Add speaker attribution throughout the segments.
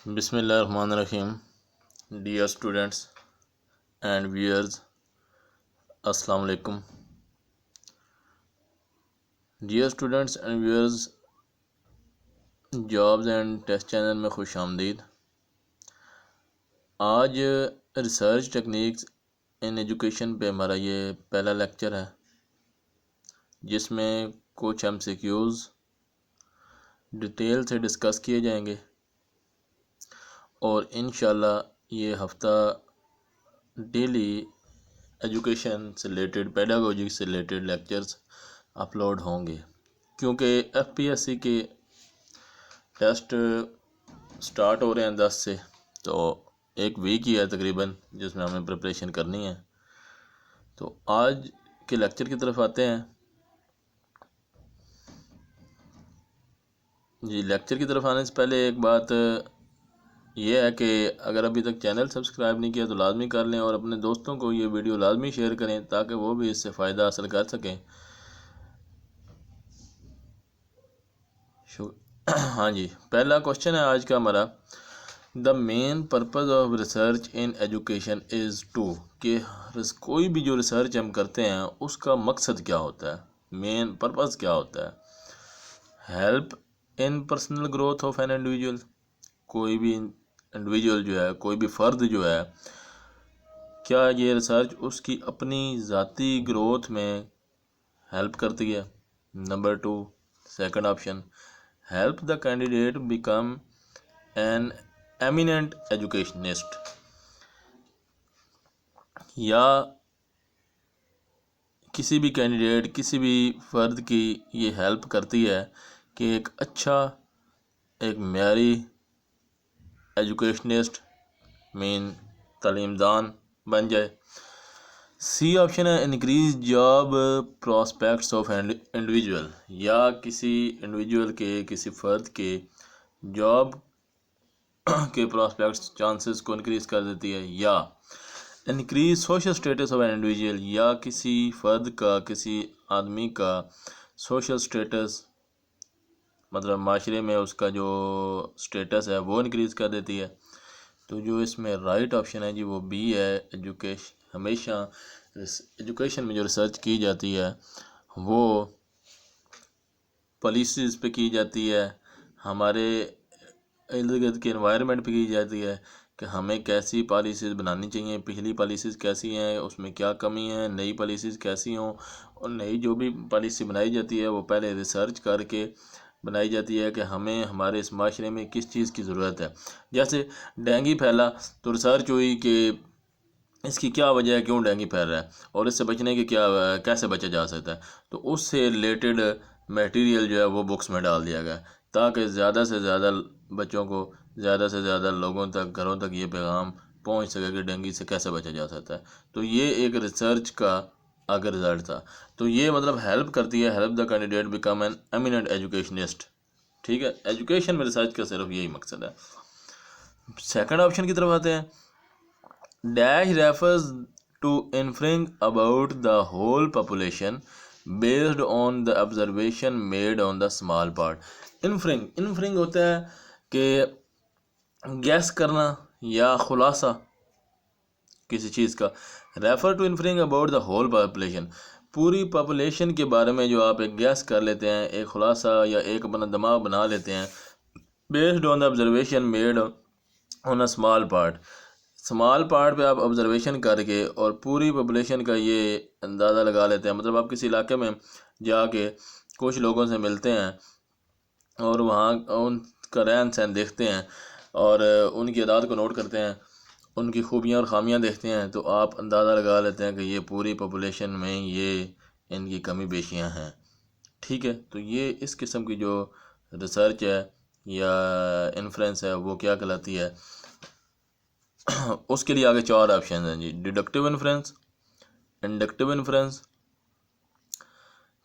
Speaker 1: बिस्मिल्लाहिर्रहमानिर्रहीम। Dear students and viewers, अस्सलाम वालेकुम। Dear students and viewers, jobs and test channel में खुश आमदीद। आज रिसर्च टेक्निक्स इन एजुकेशन पे हमारा ये पहला लेक्चर है, जिसमें कुछ MCQs डिटेल से डिस्कस किए जाएंगे और इंशाल्लाह ये हफ़्ता डेली एजुकेशन से रिलेटेड, पेडागोजी से रिलेटेड लेक्चर्स अपलोड होंगे। क्योंकि FPSC के टेस्ट स्टार्ट हो रहे हैं 10 से, तो एक वीक ही है तकरीबन जिसमें हमें प्रिपरेशन करनी है। तो आज के लेक्चर की तरफ आते हैं जी। लेक्चर की तरफ आने से पहले एक बात यह है कि अगर अभी तक चैनल सब्सक्राइब नहीं किया तो लाजमी कर लें और अपने दोस्तों को ये वीडियो लाजमी शेयर करें ताकि वो भी इससे फ़ायदा हासिल कर सकें। हाँ जी, पहला क्वेश्चन है आज का हमारा, the main purpose of research in education is to, कि कोई भी जो रिसर्च हम करते हैं उसका मकसद क्या होता है, मेन पर्पज़ क्या होता है। Help in personal growth of an individual, कोई भी इंडिविजुअल जो है, कोई भी फ़र्द जो है, क्या ये रिसर्च उसकी अपनी ज़ाती ग्रोथ में हेल्प करती है। Number 2, second option, help the candidate become an eminent educationist, या किसी भी कैंडिडेट, किसी भी फ़र्द की ये हेल्प करती है कि एक अच्छा, एक म्यारी एजुकेशनिस्ट मीन तालीमदान बन जाए। सी ऑप्शन है, increase job prospects of individual, या किसी इंडिविजुअल के, किसी फ़र्द के जॉब के प्रॉस्पेक्ट्स, चांसेस को इंक्रीज़ कर देती है। या increase social status of an individual, या किसी फ़र्द का, किसी आदमी का सोशल स्टेटस, मतलब माशरे में उसका जो स्टेटस है वो इंक्रीज़ कर देती है। तो जो इसमें राइट ऑप्शन है जी वो बी है। एजुकेशन, हमेशा एजुकेशन में जो रिसर्च की जाती है वो पॉलिसीज़ पे की जाती है, हमारे इर्द गिर्द के एनवायरनमेंट पे की जाती है कि हमें कैसी पॉलिसीज़ बनानी चाहिए, पिछली पॉलिसीज़ कैसी हैं, उसमें क्या कमी है, नई पॉलिसीज़ कैसी हों। और नई जो भी पॉलिसी बनाई जाती है वो पहले रिसर्च करके बनाई जाती है कि हमें हमारे इस माशरे में किस चीज़ की ज़रूरत है। जैसे डेंगू फैला तो रिसर्च हुई कि इसकी क्या वजह है, क्यों डेंगू फैल रहा है और इससे बचने के क्या, कैसे बचा जा सकता है। तो उससे रिलेटेड मटेरियल जो है वो बुक्स में डाल दिया गया ताकि ज़्यादा से ज़्यादा बच्चों को, ज़्यादा से ज़्यादा लोगों तक, घरों तक ये पैगाम पहुंच सके कि डेंगू से कैसे बचा जा सकता है। तो ये एक रिसर्च का अगर रिज़ल्ट था। तो ये मतलब हेल्प करती है, help the candidate become an eminent educationist. ठीक है, एजुकेशन में रिसर्च का सिर्फ यही मकसद है। सेकंड ऑप्शन की तरफ आते हैं, dash refers to inferring about the whole population based on the observation made on the small part. Inferring होता है कि गैस करना या खुलासा किसी चीज़ का। Refer to inferring about the whole population, पूरी पॉपुलेशन के बारे में जो आप एक गैस कर लेते हैं, एक खुलासा या एक अपना दिमाग बना लेते हैं, based on the observation made on a small part. Small part पे आप ऑब्जर्वेशन करके और पूरी पॉपुलेशन का ये अंदाज़ा लगा लेते हैं। मतलब आप किसी इलाके में जाके कुछ लोगों से मिलते हैं और वहाँ उनका रहन सहन देखते हैं और उनकी आदत को नोट करते हैं, उनकी खूबियाँ और ख़ामियाँ देखते हैं, तो आप अंदाज़ा लगा लेते हैं कि ये पूरी पॉपुलेशन में ये इनकी कमी पेशियाँ हैं। ठीक है, तो ये इस किस्म की जो रिसर्च है या इन्फ्रेंस है वो क्या कहलाती है। उसके लिए आगे 4 ऑप्शन हैं जी, deductive inference, inductive inference,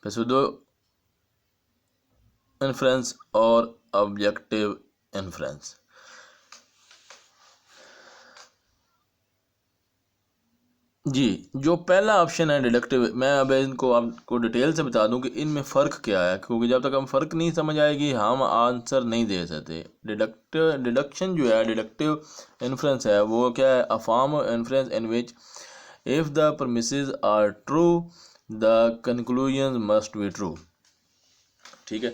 Speaker 1: pseudo inference और ऑब्जेक्टिव इन्फ्रेंस। जी, जो पहला ऑप्शन है डिडक्टिव, मैं अब इनको आपको डिटेल से बता दूं कि इनमें फ़र्क क्या है, क्योंकि जब तक हम फ़र्क नहीं समझ आएगी हम आंसर नहीं दे सकते। डिडक्शन जो है, डिडक्टिव इन्फ्रेंस है, वो क्या है? A form of inference in which if the premises are true the conclusion must be true. ठीक है,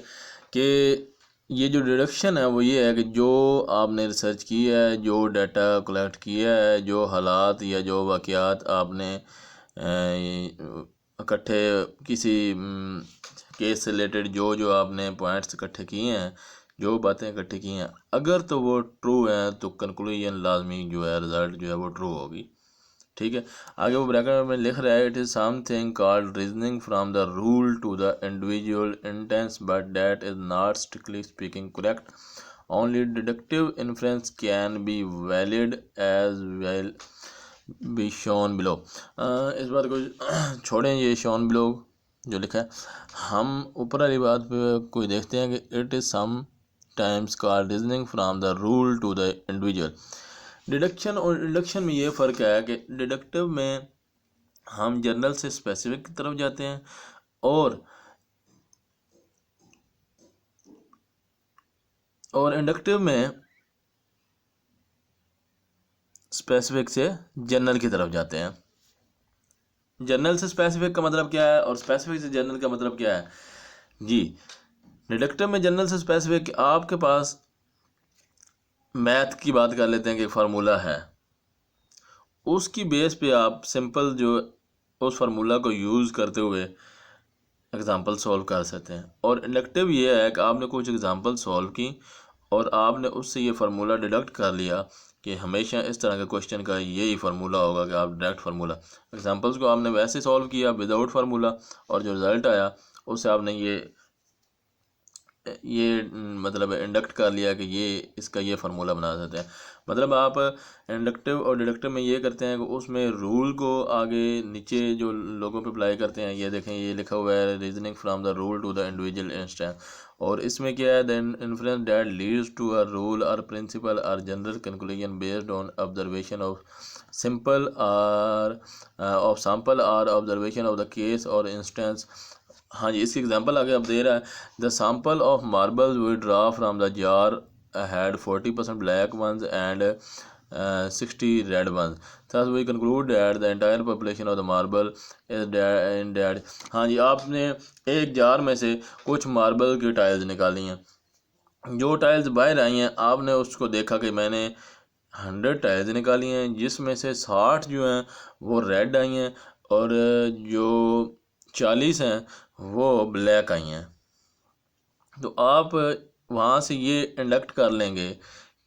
Speaker 1: कि ये जो डिडक्शन है वो ये है कि जो आपने रिसर्च की है, जो डाटा कलेक्ट किया है, जो हालात या जो वाक़यात आपने इकट्ठे किसी केस से रिलेटेड जो आपने पॉइंट्स इकट्ठे किए हैं, जो बातें इकट्ठी की हैं, अगर तो वो ट्रू हैं तो कंक्लूजन लाजमी जो है, रिज़ल्ट जो है वो ट्रू होगी। ठीक है, आगे वो ब्रैकेट में लिख रहा है, it is something called reasoning from the rule to the individual instance but that is not strictly speaking correct. Only deductive inference can be valid as well be shown below. इस बात को छोड़ें, ये shown below जो लिखा है, हम ऊपर वाली बात पे कोई देखते हैं कि it is sometimes called reasoning from the rule to the individual. Deduction और इंडक्शन में ये फ़र्क है कि डिडक्टिव में हम जनरल से स्पेसिफिक की तरफ जाते हैं और इंडक्टिव में स्पेसिफिक से जनरल की तरफ जाते हैं। जनरल से स्पेसिफिक का मतलब क्या है और स्पेसिफिक से जनरल का मतलब क्या है? जी, डिडक्टिव में जनरल से स्पेसिफिक, आपके पास मैथ की बात कर लेते हैं कि फार्मूला है, उसकी बेस पे आप सिंपल जो उस फार्मूला को यूज़ करते हुए एग्ज़ाम्पल सॉल्व कर सकते हैं। और इंडक्टिव ये है कि आपने कुछ एग्ज़ाम्पल सॉल्व की और आपने उससे ये फार्मूला डिडक्ट कर लिया कि हमेशा इस तरह के क्वेश्चन का यही फार्मूला होगा, कि आप डायरेक्ट फार्मूला एग्ज़ाम्पल्स को आपने वैसे सॉल्व किया विदाउट फार्मूला, और जो रिज़ल्ट आया उससे आपने ये मतलब इंडक्ट कर लिया कि ये इसका ये फार्मूला बना सकते हैं। मतलब आप इंडक्टिव और डिडक्टिव में ये करते हैं कि उसमें रूल को आगे नीचे जो लोगों पे अप्लाई करते हैं। ये देखें, ये लिखा हुआ है reasoning from the rule to the individual instance, और इसमें क्या है? Then influence that leads to a rule और प्रिंसिपल और general conclusion based on observation of simple और ऑफ सैम्पल और ऑब्जर्वेशन ऑफ द केस और इंस्टेंस। हाँ जी, इसकी एग्जांपल आगे अब दे रहा है, the sample of marbles we draw from the jar had 40% black ones and 60 red ones. Thus we conclude that the entire population of the marble is dead. हाँ जी, आपने एक जार में से कुछ मार्बल की टाइल्स निकाली हैं, जो टाइल्स बाहर आई हैं आपने उसको देखा कि मैंने 100 टाइल्स निकाली हैं, जिसमें से 60 जो हैं वो रेड आई हैं और जो 40 हैं वो ब्लैक आई हैं। तो आप वहाँ से ये इंडक्ट कर लेंगे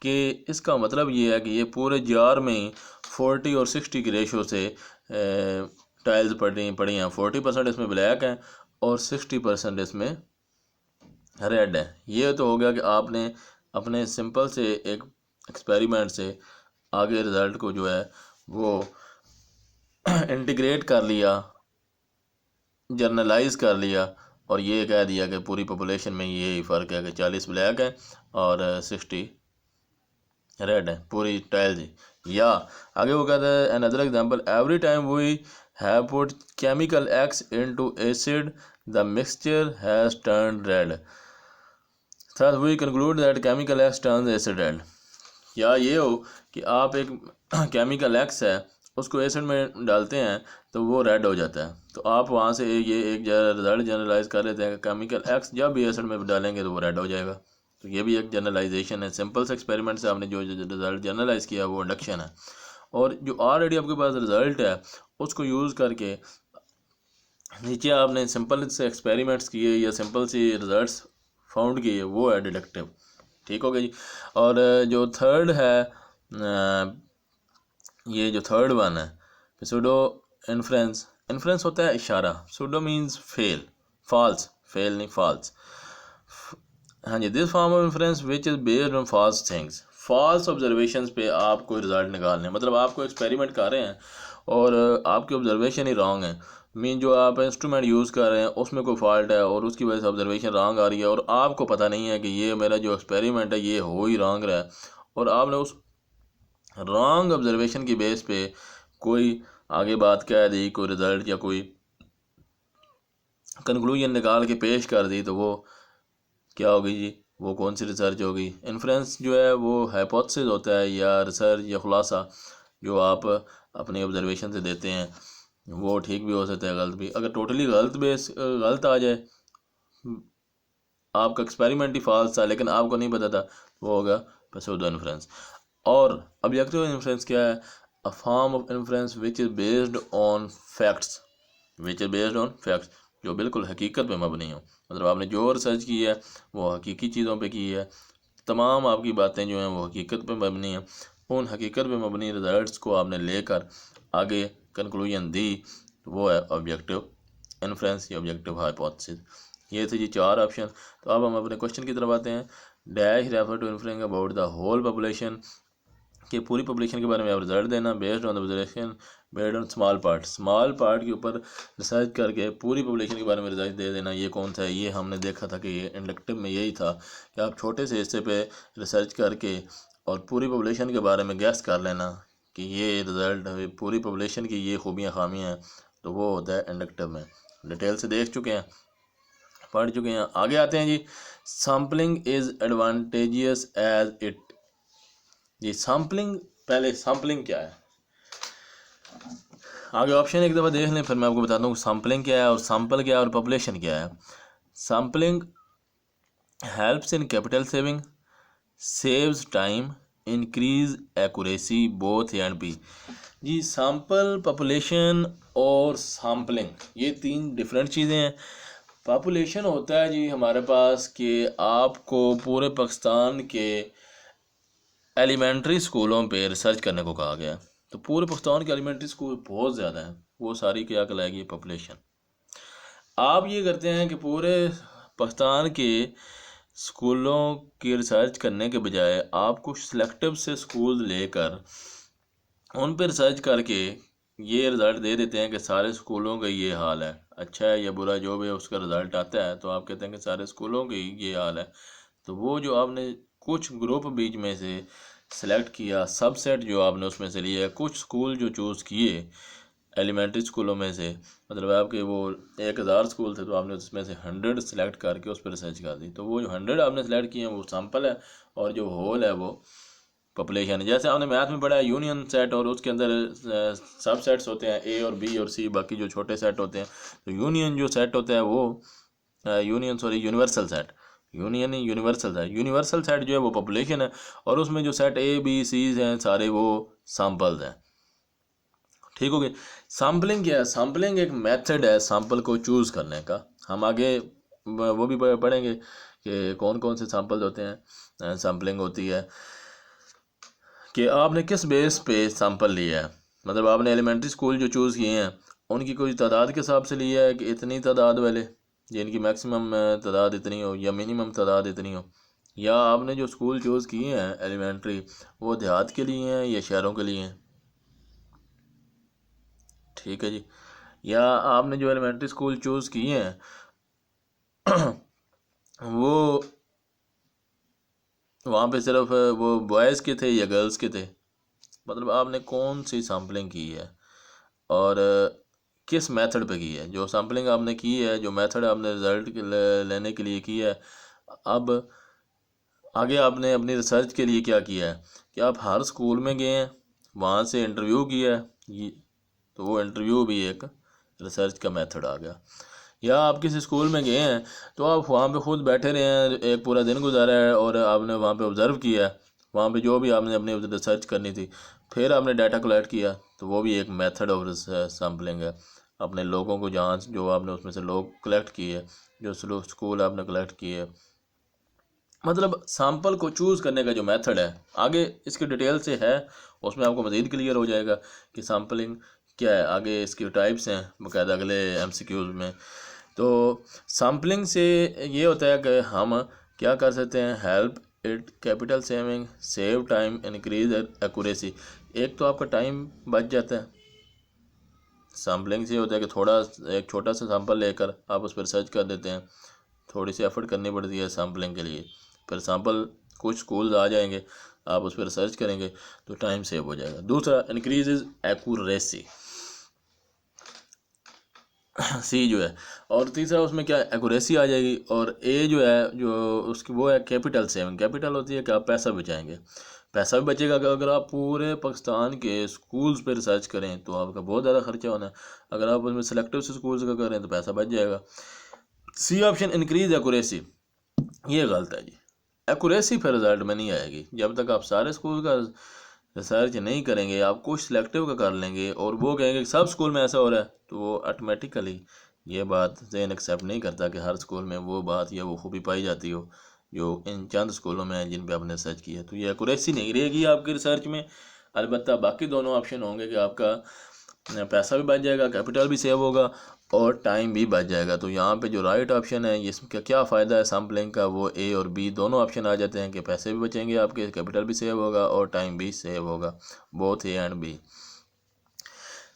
Speaker 1: कि इसका मतलब ये है कि ये पूरे जार में ही 40 और 60 की रेशो से टाइल्स पड़ी हैं। 40% इसमें ब्लैक हैं और 60% इसमें रेड है। ये तो हो गया कि आपने अपने सिंपल से एक एक्सपेरिमेंट से आगे रिज़ल्ट को जो है वो इंटीग्रेट कर लिया, जर्नलाइज कर लिया, और ये कह दिया कि पूरी पॉपुलेशन में ये फ़र्क है कि 40 ब्लैक है और 60 रेड है पूरी टाइल्स ही। या आगे वो कहता है another example, every time we have put chemical X into acid the mixture has turn red, thus we conclude that chemical X turns acid red. या ये हो कि आप एक केमिकल एक्स है उसको एसिड में डालते हैं तो वो रेड हो जाता है, तो आप वहाँ से ये एक रिजल्ट जनरलाइज कर लेते हैं कि केमिकल एक्स जब भी एसिड में डालेंगे तो वो रेड हो जाएगा। तो ये भी एक जनरलाइजेशन है, सिंपल से एक्सपेरिमेंट से आपने जो रिजल्ट जनरलाइज किया वो इंडक्शन है। और जो ऑलरेडी आपके पास रिजल्ट है उसको यूज़ करके नीचे आपने सिंपल से एक्सपेरिमेंट्स किए या सिंपल से रिजल्ट्स फाउंड किए, वो है डिडक्टिव। ठीक हो गया जी। और जो थर्ड है, ये जो थर्ड वन है सूडो इन्फ्रेंस। इन्फ्रेंस होता है इशारा, pseudo means fail, false, fail नहीं फॉल्स। हाँ जी, this form of inference which is based on false things, false observations पे आप कोई रिजल्ट निकालने हैं। मतलब आप कोई एक्सपेरिमेंट कर रहे हैं और आपकी ऑब्जर्वेशन ही रॉन्ग है, मीन जो आप इंस्ट्रूमेंट यूज़ कर रहे हैं उसमें कोई फॉल्ट है और उसकी वजह से ऑब्जर्वेशन रॉन्ग आ रही है और आपको पता नहीं है कि ये मेरा जो एक्सपेरिमेंट है ये हो ही रॉन्ग रहा है, और आपने उस रॉन्ग ऑब्जर्वेशन की बेस पे कोई आगे बात क्या है दी, कोई रिज़ल्ट या कोई कंक्लूजन निकाल के पेश कर दी, तो वो क्या होगी जी, वो कौन सी रिसर्च होगी। इन्फ्रेंस जो है वो हाइपोथेसिस होता है या रिसर्च या खुलासा जो आप अपनी ऑब्जर्वेशन से देते हैं, वो ठीक भी हो सकता है गलत भी। अगर टोटली गलत आ जाए, आपका एक्सपेरिमेंट ही फॉल्स था लेकिन आपको नहीं पता था, वो होगा प्सेउडो इन्फ्रेंस। और ऑब्जेक्टिव इन्फ्रेंस क्या है, a form of inference which is based on facts, which is based on facts, जो बिल्कुल हकीकत पे मबनी हो। मतलब आपने जो रिसर्च की है वो हकीकी चीज़ों पे की है, तमाम आपकी बातें जो हैं वो हकीकत पे मबनी हैं। उन हकीकत पे मबनी रिजल्ट्स को आपने लेकर आगे कंक्लूजन दी, तो वो है ऑब्जेक्टिव इन्फ्रेंस या ऑब्जेक्टिव हाइपोथेसिस। ये थे जी 4 ऑप्शन। तो अब हम अपने क्वेश्चन की तरफ आते हैं। Dash refer to inference about the whole population, कि पूरी पॉपुलेशन के बारे में आप रिजल्ट देना based on the observation based on small part के ऊपर रिसर्च करके पूरी पॉपुलेशन के बारे में रिजल्ट दे देना। ये कौन सा है, ये हमने देखा था कि ये इंडक्टिव में यही था कि आप छोटे से हिस्से पे रिसर्च करके और पूरी पॉपुलेशन के बारे में गैस कर लेना कि ये रिज़ल्ट पूरी पॉपुलेशन की ये खूबियाँ खामियाँ हैं, तो वो होता है इंडक्टिव में। डिटेल से देख चुके हैं, पढ़ चुके हैं। आगे आते हैं जी, sampling is advantageous as it. जी सैम्पलिंग, पहले सैम्पलिंग क्या है, आगे ऑप्शन एक दफ़ा देख लें फिर मैं आपको बताता हूँ सैम्पलिंग क्या है और सैम्पल क्या है और पॉपुलेशन क्या है। Sampling helps in capital saving, saves time, increase accuracy, both A and B. जी सैम्पल, पॉपुलेशन और सैम्पलिंग ये 3 डिफरेंट चीज़ें हैं। पॉपुलेशन होता है जी हमारे पास कि आपको पूरे पाकिस्तान के एलिमेंट्री स्कूलों पे रिसर्च करने को कहा गया, तो पूरे पाकिस्तान के एलिमेंट्री स्कूल बहुत ज़्यादा हैं, वो सारी क्या कहलाएगी, पॉपुलेशन। आप ये करते हैं कि पूरे पाकिस्तान के स्कूलों की रिसर्च करने के बजाय आप कुछ सिलेक्टिव से स्कूल लेकर उन पर रिसर्च करके ये रिज़ल्ट दे देते हैं कि सारे स्कूलों का ये हाल है, अच्छा है या बुरा जो भी उसका रिज़ल्ट आता है, तो आप कहते हैं कि सारे स्कूलों का ये हाल है। तो वो जो आपने कुछ ग्रुप बीच में से सेलेक्ट किया, सबसेट जो आपने उसमें से लिया, कुछ स्कूल जो चूज़ किए एलिमेंट्री स्कूलों में से, मतलब आपके वो 1000 स्कूल थे तो आपने उसमें से 100 सेलेक्ट करके उस पर रिसर्च कर दी, तो वो जो 100 आपने सेलेक्ट किए हैं वो सैम्पल है और जो होल है वो पॉपुलेशन है। जैसे आपने मैथ में पढ़ा है यूनियन सेट, और उसके अंदर सब सेट्स होते हैं ए और बी और सी, बाकी जो छोटे सेट होते हैं। तो यूनियन जो सेट होता है वो universal set, union universal set, universal set जो है वो पॉपुलेशन है, और उसमें जो सेट ए बी सी हैं सारे वो सैम्पल्स हैं। ठीक हो गए। सैम्पलिंग क्या है, सैम्पलिंग एक मेथड है सैम्पल को चूज़ करने का। हम आगे वो भी पढ़ेंगे कि कौन कौन से सैम्पल्स होते हैं। सैम्पलिंग होती है कि आपने किस बेस पे सैंपल लिया है, मतलब आपने एलिमेंट्री स्कूल जो चूज़ किए हैं उनकी कोई तादाद के हिसाब से लिया है कि इतनी तादाद वाले जिनकी मैक्सिमम तादाद इतनी हो या मिनिमम तादाद इतनी हो, या आपने जो स्कूल चूज़ किए हैं एलिमेंट्री वो देहात के लिए हैं या शहरों के लिए हैं। ठीक है जी। या आपने जो एलिमेंट्री स्कूल चूज़ किए हैं वो वहाँ पे सिर्फ वो बॉयज़ के थे या गर्ल्स के थे, मतलब आपने कौन सी सैम्पलिंग की है और किस मेथड पे की है। जो सैम्पलिंग आपने की है, जो मेथड आपने रिज़ल्ट लेने के लिए की है, अब आगे आपने अपनी रिसर्च के लिए क्या किया है कि आप हर स्कूल में गए हैं, वहाँ से इंटरव्यू किया है, तो वो इंटरव्यू भी एक रिसर्च का मेथड आ गया। या आप किसी स्कूल में गए हैं तो आप वहाँ पे खुद बैठे रहे हैं, एक पूरा दिन गुजारा है और आपने वहाँ पे ऑब्ज़र्व किया है, वहाँ पे जो भी आपने अपनी रिसर्च करनी थी, फिर आपने डाटा कलेक्ट किया, तो वो भी एक मेथड ऑफ सैम्पलिंग है। अपने लोगों को जांच, जो आपने उसमें से लोग कलेक्ट किए, जो स्कूल आपने कलेक्ट किए, मतलब सैम्पल को चूज़ करने का जो मेथड है, आगे इसकी डिटेल से है, उसमें आपको मज़ीद क्लियर हो जाएगा कि सैम्पलिंग क्या है। आगे इसकी टाइप्स हैं बाकायदा अगले एमसीक्यूज़ में। तो सैम्पलिंग से ये होता है कि हम क्या कर सकते हैं, help it capital saving, save time, increase accuracy. एक तो आपका टाइम बच जाता है, सैम्पलिंग से होता है कि थोड़ा एक छोटा सा सैम्पल लेकर आप उस पर सर्च कर देते हैं, थोड़ी सी एफर्ट करनी पड़ती है सैम्पलिंग के लिए, फिर सैम्पल कुछ स्कूल आ जाएंगे, आप उस पर रिसर्च करेंगे तो टाइम सेव हो जाएगा। दूसरा इंक्रीज एक्यूरेसी, सी जो है। और तीसरा उसमें क्या एक्यूरेसी आ जाएगी। और ए जो है जो उसकी वो है कैपिटल सेविंग। कैपिटल होती है कि आप पैसा बचाएंगे, पैसा भी बचेगा कि अगर आप पूरे पाकिस्तान के स्कूल्स पे रिसर्च करें तो आपका बहुत ज़्यादा खर्चा होना है। अगर आप उसमें सेलेक्टिव स्कूल्स का करें तो पैसा बच जाएगा। सी ऑप्शन इंक्रीज एक्यूरेसी, ये गलत है जी। एक्यूरेसी फिर रिजल्ट में नहीं आएगी जब तक आप सारे स्कूल का रिसर्च नहीं करेंगे। आप कुछ सिलेक्टिव का कर लेंगे और वो कहेंगे कि सब स्कूल में ऐसा हो रहा है, तो वो ऑटोमेटिकली ये बात जहन एक्सेप्ट नहीं करता कि हर स्कूल में वो बात या वो खूबी पाई जाती हो जो इन चंद स्कूलों में है जिन पे आपने रिसर्च किया। तो ये एक्यूरेसी नहीं रहेगी आपकी रिसर्च में। अलबत्ता बाकी दोनों ऑप्शन होंगे कि आपका पैसा भी बच जाएगा, कैपिटल भी सेव होगा और टाइम भी बच जाएगा। तो यहाँ पे जो राइट ऑप्शन है इसका क्या फ़ायदा है सैम्पलिंग का, वो ए और बी दोनों ऑप्शन आ जाते हैं कि पैसे भी बचेंगे आपके, कैपिटल भी सेव होगा और टाइम भी सेव होगा, बोथ ए एंड बी।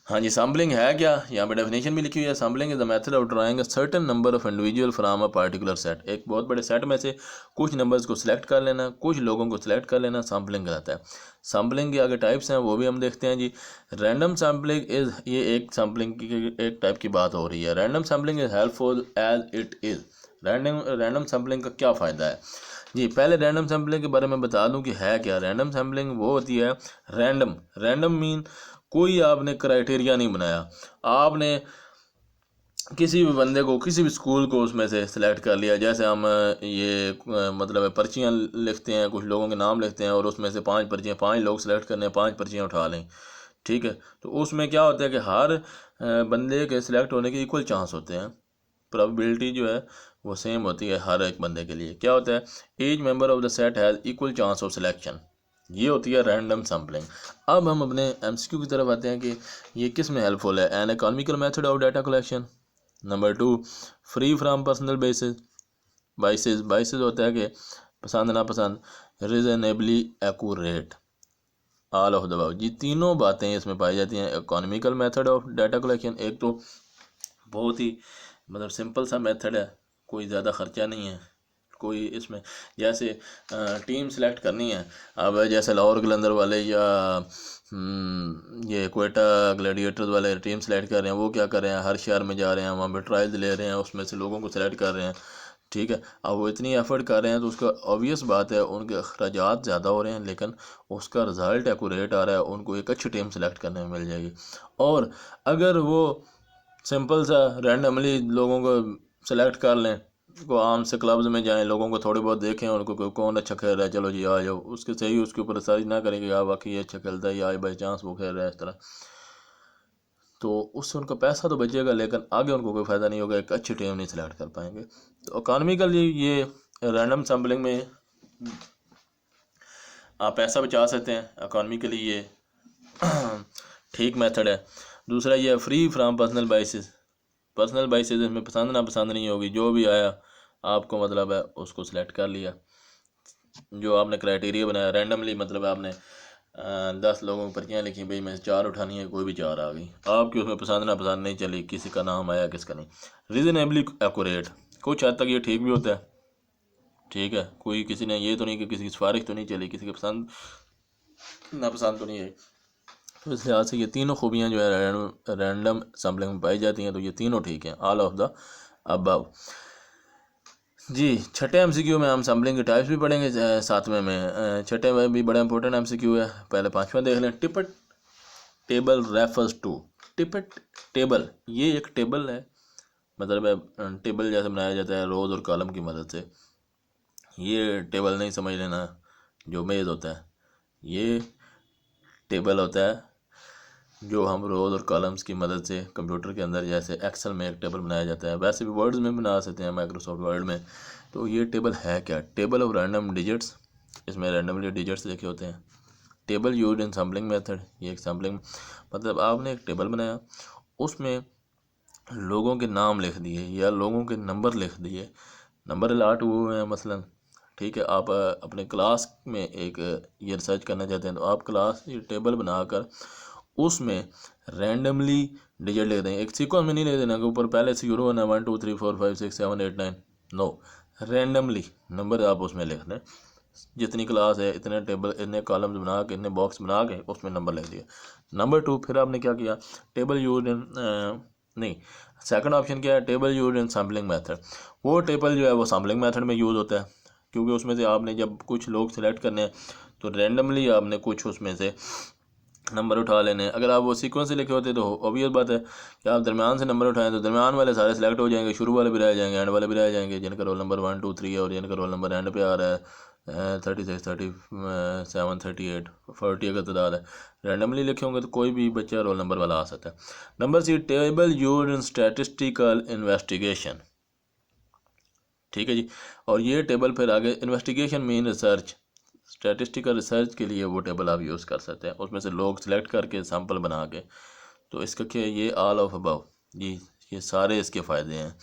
Speaker 1: हाँ जी, सैम्पलिंग है क्या, यहाँ पे डेफिनेशन भी लिखी हुई है। Sampling is the method of drawing a certain number of individual from a particular set. एक बहुत बड़े सेट में से कुछ नंबर्स को सिलेक्ट कर लेना, कुछ लोगों को सिलेक्ट कर लेना, सैम्पलिंग कहलाता है। सैम्पलिंग के आगे टाइप्स हैं वो भी हम देखते हैं जी। रैंडम सैम्पलिंग इज, ये एक सैम्पलिंग की एक टाइप की बात हो रही है। Random sampling is helpful as it is. Random sampling का क्या फ़ायदा है जी। पहले रैंडम सैम्पलिंग के बारे में बता दूं कि है क्या। रैंडम सैम्पलिंग वो होती है, रैंडम रैंडम मीन कोई आपने क्राइटेरिया नहीं बनाया, आपने किसी भी बंदे को किसी भी स्कूल को उसमें से सिलेक्ट कर लिया। जैसे हम ये मतलब पर्चियाँ लिखते हैं, कुछ लोगों के नाम लिखते हैं और उसमें से 5 पर्चियाँ, 5 लोग सिलेक्ट करने हैं, 5 पर्चियाँ उठा लें, ठीक है। तो उसमें क्या होता है कि हर बंदे के सिलेक्ट होने के इक्वल चांस होते हैं, प्रोबेबिलिटी जो है वो सेम होती है हर एक बंदे के लिए। क्या होता है, each member of the set has equal chance of selection, ये होती है रैंडम सैम्पलिंग। अब हम अपने एमसीक्यू की तरफ आते हैं कि ये किस में हेल्पफुल है। N economical method of data collection. Number 2, free from personal basis biases. Biases होता है कि पसंद नापसंद। Reasonably accurate, all of the above. ये तीनों बातें इसमें पाई जाती हैं। Economical method of data collection, एक तो बहुत ही मतलब सिंपल सा मेथड है, कोई ज़्यादा ख़र्चा नहीं है कोई इसमें। जैसे टीम सेलेक्ट करनी है, अब जैसे लाहौर कलंदर वाले या ये कोयटा ग्लैडिएटर्स वाले टीम सेलेक्ट कर रहे हैं, वो क्या कर रहे हैं, हर शहर में जा रहे हैं, वहाँ पे ट्रायल ले रहे हैं, उसमें से लोगों को सेलेक्ट कर रहे हैं, ठीक है। अब वो इतनी एफर्ट कर रहे हैं तो उसका ऑब्वियस बात है उनके अखराजात ज़्यादा हो रहे हैं, लेकिन उसका रिज़ल्ट एक्यूरेट आ रहा है, उनको एक अच्छी टीम सेलेक्ट करने में मिल जाएगी। और अगर वो सिंपल सा रैंडमली लोगों को सेलेक्ट कर लें, को आम से क्लब्स में जाएं, लोगों को थोड़े बहुत देखें, उनको कौन अच्छा खेल रहा है, चलो जी आ जाओ, उसके सही उसके ऊपर रिसर्च ना करें कि यार वाकई ये अच्छा खेलता है या बाई चांस वो खेल रहा है इस तरह, तो उससे उनका पैसा तो बचेगा लेकिन आगे उनको कोई फ़ायदा नहीं होगा, एक अच्छी टीम नहीं सेलेक्ट कर पाएंगे। तो इकॉनमिकली ये रैंडम सैम्पलिंग में आप पैसा बचा सकते हैं, इकॉनमिकली ये ठीक मेथड है। दूसरा ये free from personal biases. Personal biases इसमें पसंद ना पसंद नहीं होगी, जो भी आया आपको मतलब है उसको सिलेक्ट कर लिया। जो आपने क्राइटेरिया बनाया रैंडमली, मतलब आपने 10 लोगों की पर्चियाँ लिखी, भाई मैं 4 उठानी है, कोई भी 4 आ गई, आपकी उसमें पसंद ना पसंद नहीं चली, किसी का नाम आया किसका नहीं। रीजनेबली एक्यूरेट, कुछ हद तक ये ठीक भी होता है, ठीक है। कोई किसी ने ये तो नहीं कि किसी की सिफारिश तो नहीं चली, किसी की पसंद नापसंद तो नहीं है। तो इस लिहाज से ये तीनों खूबियाँ जो है रैंडम सैम्पलिंग में पाई जाती हैं, तो ये तीनों ठीक हैं, ऑल ऑफ द अबव। जी, छठे एमसीक्यू में हम सैम्पलिंग के टाइप्स भी पढ़ेंगे सातवें में। छठे में भी बड़ा इंपॉर्टेंट एमसीक्यू है, पहले पांचवा देख लें। टिपट टेबल रेफर्स टू। टिपट टेबल, ये एक टेबल है, मतलब टेबल जैसे बनाया जाता है रोज़ और कॉलम की मदद से। ये टेबल नहीं समझ लेना जो मेज़ होता है, ये टेबल होता है जो हम रोज़ और कॉलम्स की मदद से कंप्यूटर के अंदर, जैसे एक्सेल में एक टेबल बनाया जाता है, वैसे भी वर्ड्स में बना सकते हैं, माइक्रोसॉफ्ट वर्ड में। तो ये टेबल है क्या, टेबल ऑफ रैंडम डिजिट्स, इसमें रैंडमली डिजिट्स लिखे होते हैं। Table used in sampling method, ये एक सैम्पलिंग मतलब आपने एक टेबल बनाया, उसमें लोगों के नाम लिख दिए या लोगों के नंबर लिख दिए, नंबर अलाट हुए हैं मसलन, ठीक है। आप अपने क्लास में एक ये रिसर्च करना चाहते हैं, तो आप क्लास ये टेबल बनाकर उसमें रैंडमली डिजिट लिख दें, एक सीक्वेंस में नहीं लिख देना कि ऊपर पहले से शुरू होना 1 2 3 4 5 6 7 8 9, नो, रैंडमली नंबर आप उसमें लिख दें, जितनी क्लास है इतने टेबल, इतने कॉलम्स बना के, इतने बॉक्स बना के उसमें नंबर लिख दिया। नंबर 2, फिर आपने क्या किया, टेबल यूज इन नहीं, सेकंड ऑप्शन क्या है, टेबल यूज इन सैम्पलिंग मेथड। वो टेबल जो है वो सैम्पलिंग मेथड में यूज़ होता है, क्योंकि उसमें से आपने जब कुछ लोग सिलेक्ट करने हैं तो रैंडमली आपने कुछ उसमें से नंबर उठा लेने हैं। अगर आप वो सीक्वेंस से लिखे होते तो ऑब्वियस बात है कि आप दरमियान से नंबर उठाएं तो दरमियान वाले सारे सिलेक्ट हो जाएंगे, शुरू वाले भी रह जाएंगे, एंड वाले भी रह जाएंगे, जिनका रोल नंबर 1 2 3 है और जिनका रोल नंबर एंड पे आ रहा है 36 37 38 40 अगर तादाद है, रैंडमली लिखे होंगे तो कोई भी बच्चा रोल नंबर वाला आ सकता है। Number C, table use in statistical investigation. ठीक है जी, और ये टेबल फिर आगे investigation mean research, statistical research के लिए वो टेबल आप यूज़ कर सकते हैं, उसमें से लोग सेलेक्ट करके सैंपल बना के। तो इसका क्या, ये ऑल ऑफ अबव जी, ये सारे इसके फ़ायदे हैं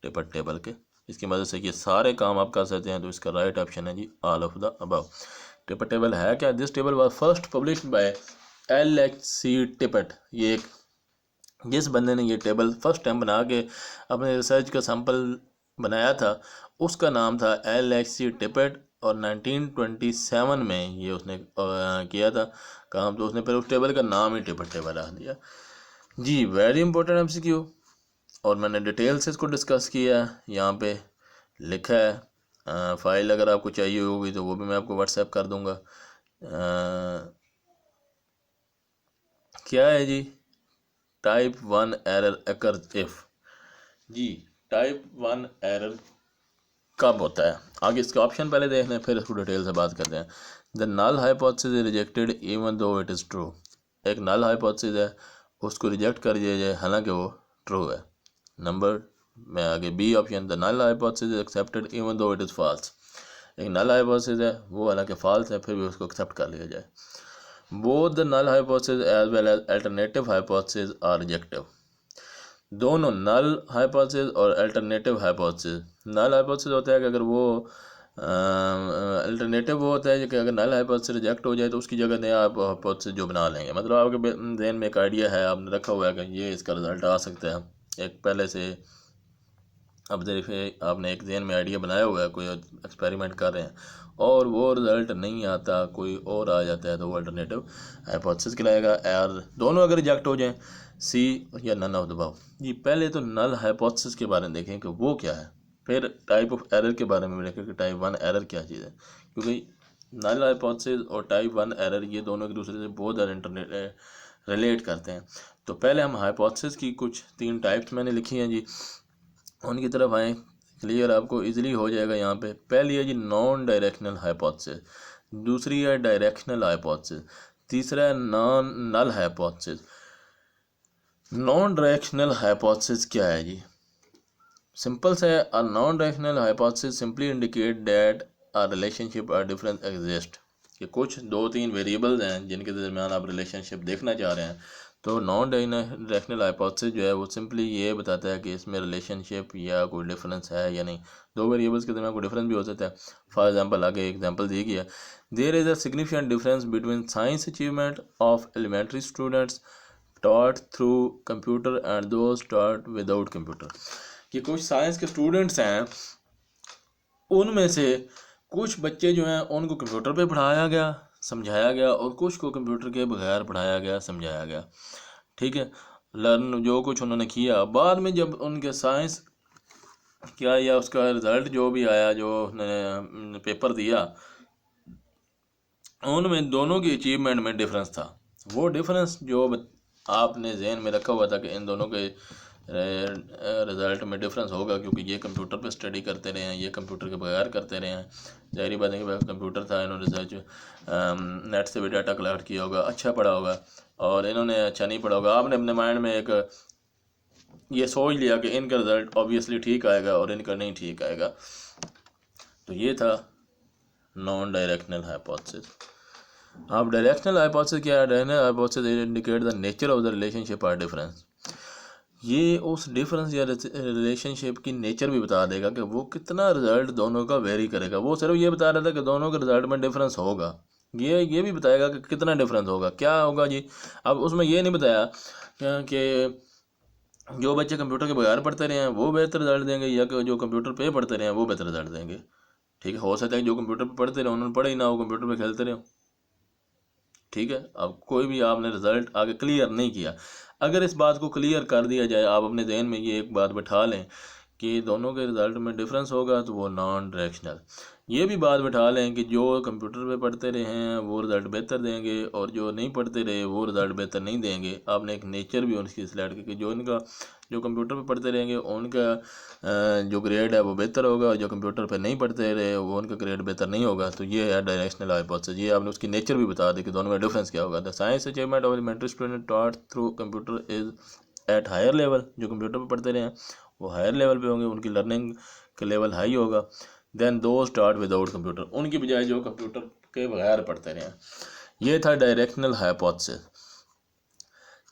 Speaker 1: टेपर टेबल के, इसकी मदद से ये सारे काम आप कर सकते हैं। तो इसका राइट ऑप्शन है जी ऑल ऑफ द अबव। टेपर टेबल है क्या, this table was first published by LHC Tippett. ये एक जिस बंदे ने ये टेबल फर्स्ट टाइम बना के अपने रिसर्च का सैंपल बनाया था उसका नाम था LHC टिपेट, और 1927 में ये उसने किया था काम। तो उसने फिर उस टेबल का नाम ही टिपेट टेबल रख दिया जी। वेरी इंपॉर्टेंट MCQ, और मैंने डिटेल से इसको डिस्कस किया है, यहाँ पे लिखा है। फाइल अगर आपको चाहिए होगी तो वो भी मैं आपको व्हाट्सएप कर दूंगा। क्या है जी, टाइप 1 एरर अकर्स इफ। जी, टाइप 1 एरर कब होता है, आगे इसके ऑप्शन पहले देख लें फिर इसको डिटेल से बात करते हैं। The null hypothesis is rejected even though it is true. एक नल हाइपोथेसिस है, उसको रिजेक्ट कर दिया जाए हालांकि वो ट्रू है। नंबर में आगे B option, the null hypothesis is accepted even though it is false. एक नल हाइपोथेसिस है वो हालांकि फॉल्स है फिर भी उसको एक्सेप्ट कर लिया जाए। Both the null hypothesis as well as alternative hypothesis are rejective. दोनों नल हाइपोथेसिस और अल्टरनेटिव हाइपोथेसिस, नल हाइपोथेसिस होता है कि अगर वो अल्टरनेटिव वो होता है कि अगर नल हाइपोथेसिस रिजेक्ट हो जाए तो उसकी जगह नया हाइपोथेसिस जो बना लेंगे। मतलब आपके जहन में एक आइडिया है, आपने रखा हुआ है कि ये इसका रिजल्ट आ सकता है, एक पहले से अब देखिए आपने एक जहन में आइडिया बनाया हुआ है, कोई एक्सपेरिमेंट कर रहे हैं और वो रिजल्ट नहीं आता, कोई और आ जाता है, तो वो अल्टरनेटिव हाइपोथेसिस कहलाएगा। और दोनों अगर रिजेक्ट हो जाएं, सी या नन ऑफ द अबव। जी, पहले तो नल हाइपोथेसिस के बारे में देखें कि वो क्या है, फिर टाइप ऑफ एरर के बारे में देखें कि टाइप 1 एरर क्या चीज़ है, क्योंकि नल हाइपोथेसिस और टाइप 1 एरर ये दोनों एक दूसरे से बहुत ज़्यादा इंटरनेट रिलेट करते हैं। तो पहले हम हाइपोथेसिस की कुछ 3 टाइप्स मैंने लिखी हैं जी, उनकी तरफ आएँ, क्लियर आपको इजीली हो जाएगा। यहाँ पे पहली है जी नॉन डायरेक्शनल हाइपोथेसिस, दूसरी है डायरेक्शनल हाइपोथेसिस, तीसरा है non null hypothesis. Non directional hypothesis क्या है जी, सिंपल से, a non directional hypothesis simply indicate that a relationship और डिफरेंस एग्जिस्ट, कि कुछ 2-3 वेरिएबल्स हैं जिनके दरमियान आप रिलेशनशिप देखना चाह रहे हैं। तो नॉन डायरेक्शनल हाइपोथेसिस जो है वो सिंपली ये बताता है कि इसमें रिलेशनशिप या कोई डिफरेंस है या नहीं। 2 वेरिएबल्स के दरमियान कोई डिफरेंस भी हो सकता है। फॉर एग्जांपल आगे एग्जांपल दी गई है, there is a significant difference between science achievement of elementary students taught through computer and those taught without computer। कि कुछ साइंस के स्टूडेंट्स हैं उनमें से कुछ बच्चे जो हैं उनको कंप्यूटर पे पढ़ाया गया समझाया गया और कुछ को कंप्यूटर के बगैर पढ़ाया गया समझाया गया। ठीक है, लर्न जो कुछ उन्होंने किया, बाद में जब उनके साइंस किया या उसका रिज़ल्ट जो भी आया, जो उन्होंने पेपर दिया, उनमें दोनों की अचीवमेंट में डिफरेंस था। वो डिफरेंस जो आपने जहन में रखा हुआ था कि इन दोनों के रिज़ल्ट में डिफरेंस होगा, क्योंकि ये कंप्यूटर पे स्टडी करते रहे हैं, ये कंप्यूटर के बगैर करते रहे हैं। ज़ाहिर बात है कि कंप्यूटर था, इन्होंने रिसर्च नेट से भी डाटा कलेक्ट किया होगा, अच्छा पढ़ा होगा, और इन्होंने अच्छा नहीं पढ़ा होगा। आपने अपने माइंड में एक ये सोच लिया कि इनका रिज़ल्ट ऑब्वियसली ठीक आएगा और इनका नहीं ठीक आएगा। तो ये था नॉन डायरेक्शनल हाइपोथेसिस। अब डायरेक्शनल हाइपोथेसिस क्या है, directional hypothesis indicate the nature of the relationship और डिफरेंस। ये उस डिफरेंस या रिलेशनशिप की नेचर भी बता देगा कि वो कितना रिजल्ट दोनों का वेरी करेगा। वो सिर्फ ये बता रहा था कि दोनों के रिजल्ट में डिफरेंस होगा, ये भी बताएगा कि कितना डिफरेंस होगा, क्या होगा जी। अब उसमें ये नहीं बताया कि जो बच्चे कंप्यूटर के बगैर पढ़ते रहे हैं वो बेहतर रिजल्ट देंगे या कि जो कंप्यूटर पे पढ़ते रहे हैं वो बेहतर रिजल्ट देंगे। ठीक है, हो सकता है जो कंप्यूटर पे पढ़ते रहे उन्होंने पढ़े ही ना हो, कंप्यूटर पे खेलते रहे। ठीक है, अब कोई भी आपने रिजल्ट आगे क्लियर नहीं किया। अगर इस बात को क्लियर कर दिया जाए, आप अपने जहन में ये एक बात बैठा लें कि दोनों के रिज़ल्ट में डिफरेंस होगा, तो वो नॉन डायरेक्शनल। ये भी बात बैठा लें कि जो कंप्यूटर पे पढ़ते रहे हैं वो रिज़ल्ट बेहतर देंगे, और जो नहीं पढ़ते रहे वो रिज़ल्ट बेहतर नहीं देंगे। आपने एक नेचर भी उनकी सिलेक्ट की कि जो कंप्यूटर पे पढ़ते रहेंगे उनका जो ग्रेड है वो बेहतर होगा, और जो कंप्यूटर पे नहीं पढ़ते रहे वो उनका ग्रेड बेहतर नहीं होगा। तो ये है डायरेक्शनल हाइपोथेसिस। ये आपने उसकी नेचर भी बता दी कि दोनों में डिफरेंस क्या होगा। The science achievement of elementary student taught through computer is at higher level. जो कंप्यूटर पे पढ़ते रहे हैं वो हायर लेवल पे होंगे, उनकी लर्निंग का लेवल हाई होगा देन दो स्टार्ट विदाउट कंप्यूटर, उनकी बजाय जो कंप्यूटर के बगैर पढ़ते रहे हैं। ये था डायरेक्शनल हाइपोथेसिस।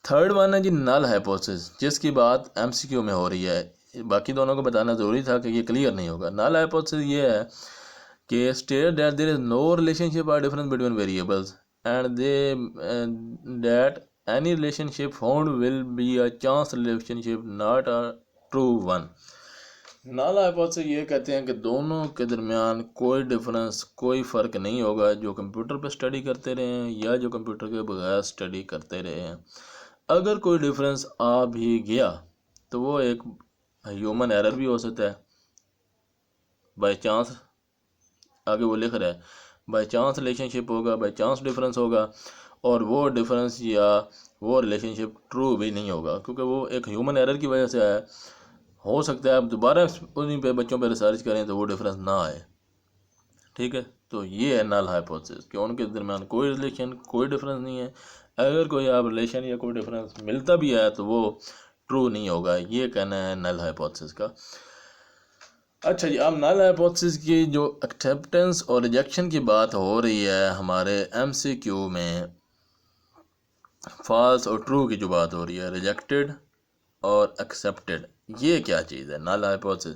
Speaker 1: थर्ड वन है जी नल हाइपोथेसिस, जिसकी बात एमसीक्यू में हो रही है। बाकी दोनों को बताना ज़रूरी था कि ये क्लियर नहीं होगा। नल हाइपोथेसिस ये है कि state that there is no relationship और difference between variables and they that any relationship found will be a chance relationship not a true one. Null hypothesis ये कहते हैं कि दोनों के दरमियान कोई डिफरेंस, कोई फ़र्क नहीं होगा, जो कंप्यूटर पे स्टडी करते रहे हैं या जो कंप्यूटर के बगैर स्टडी करते रहे हैं। अगर कोई डिफरेंस आ भी गया तो वो एक ह्यूमन एरर भी हो सकता है, बाय चांस। आगे वो लिख रहा है बाय चांस रिलेशनशिप होगा, बाय चांस डिफरेंस होगा, और वो डिफरेंस या वो रिलेशनशिप ट्रू भी नहीं होगा, क्योंकि वो एक ह्यूमन एरर की वजह से आया। हो सकता है आप दोबारा उन्हीं पे बच्चों पे रिसर्च करें तो वो डिफरेंस ना आए। ठीक है, तो ये है नल हाइपोथेसिस कि उनके दरमियान कोई रिलेशन, कोई डिफरेंस नहीं है। अगर कोई आप रिलेशन या कोई डिफरेंस मिलता भी है तो वो ट्रू नहीं होगा। ये कहना है नल हाइपोथेसिस का। अच्छा जी, अब नल हाइपोथेसिस की जो एक्सेप्टेंस और रिजेक्शन की बात हो रही है हमारे एमसीक्यू में, फॉल्स और ट्रू की जो बात हो रही है, रिजेक्टेड और एक्सेप्टेड, ये क्या चीज़ है null hypothesis?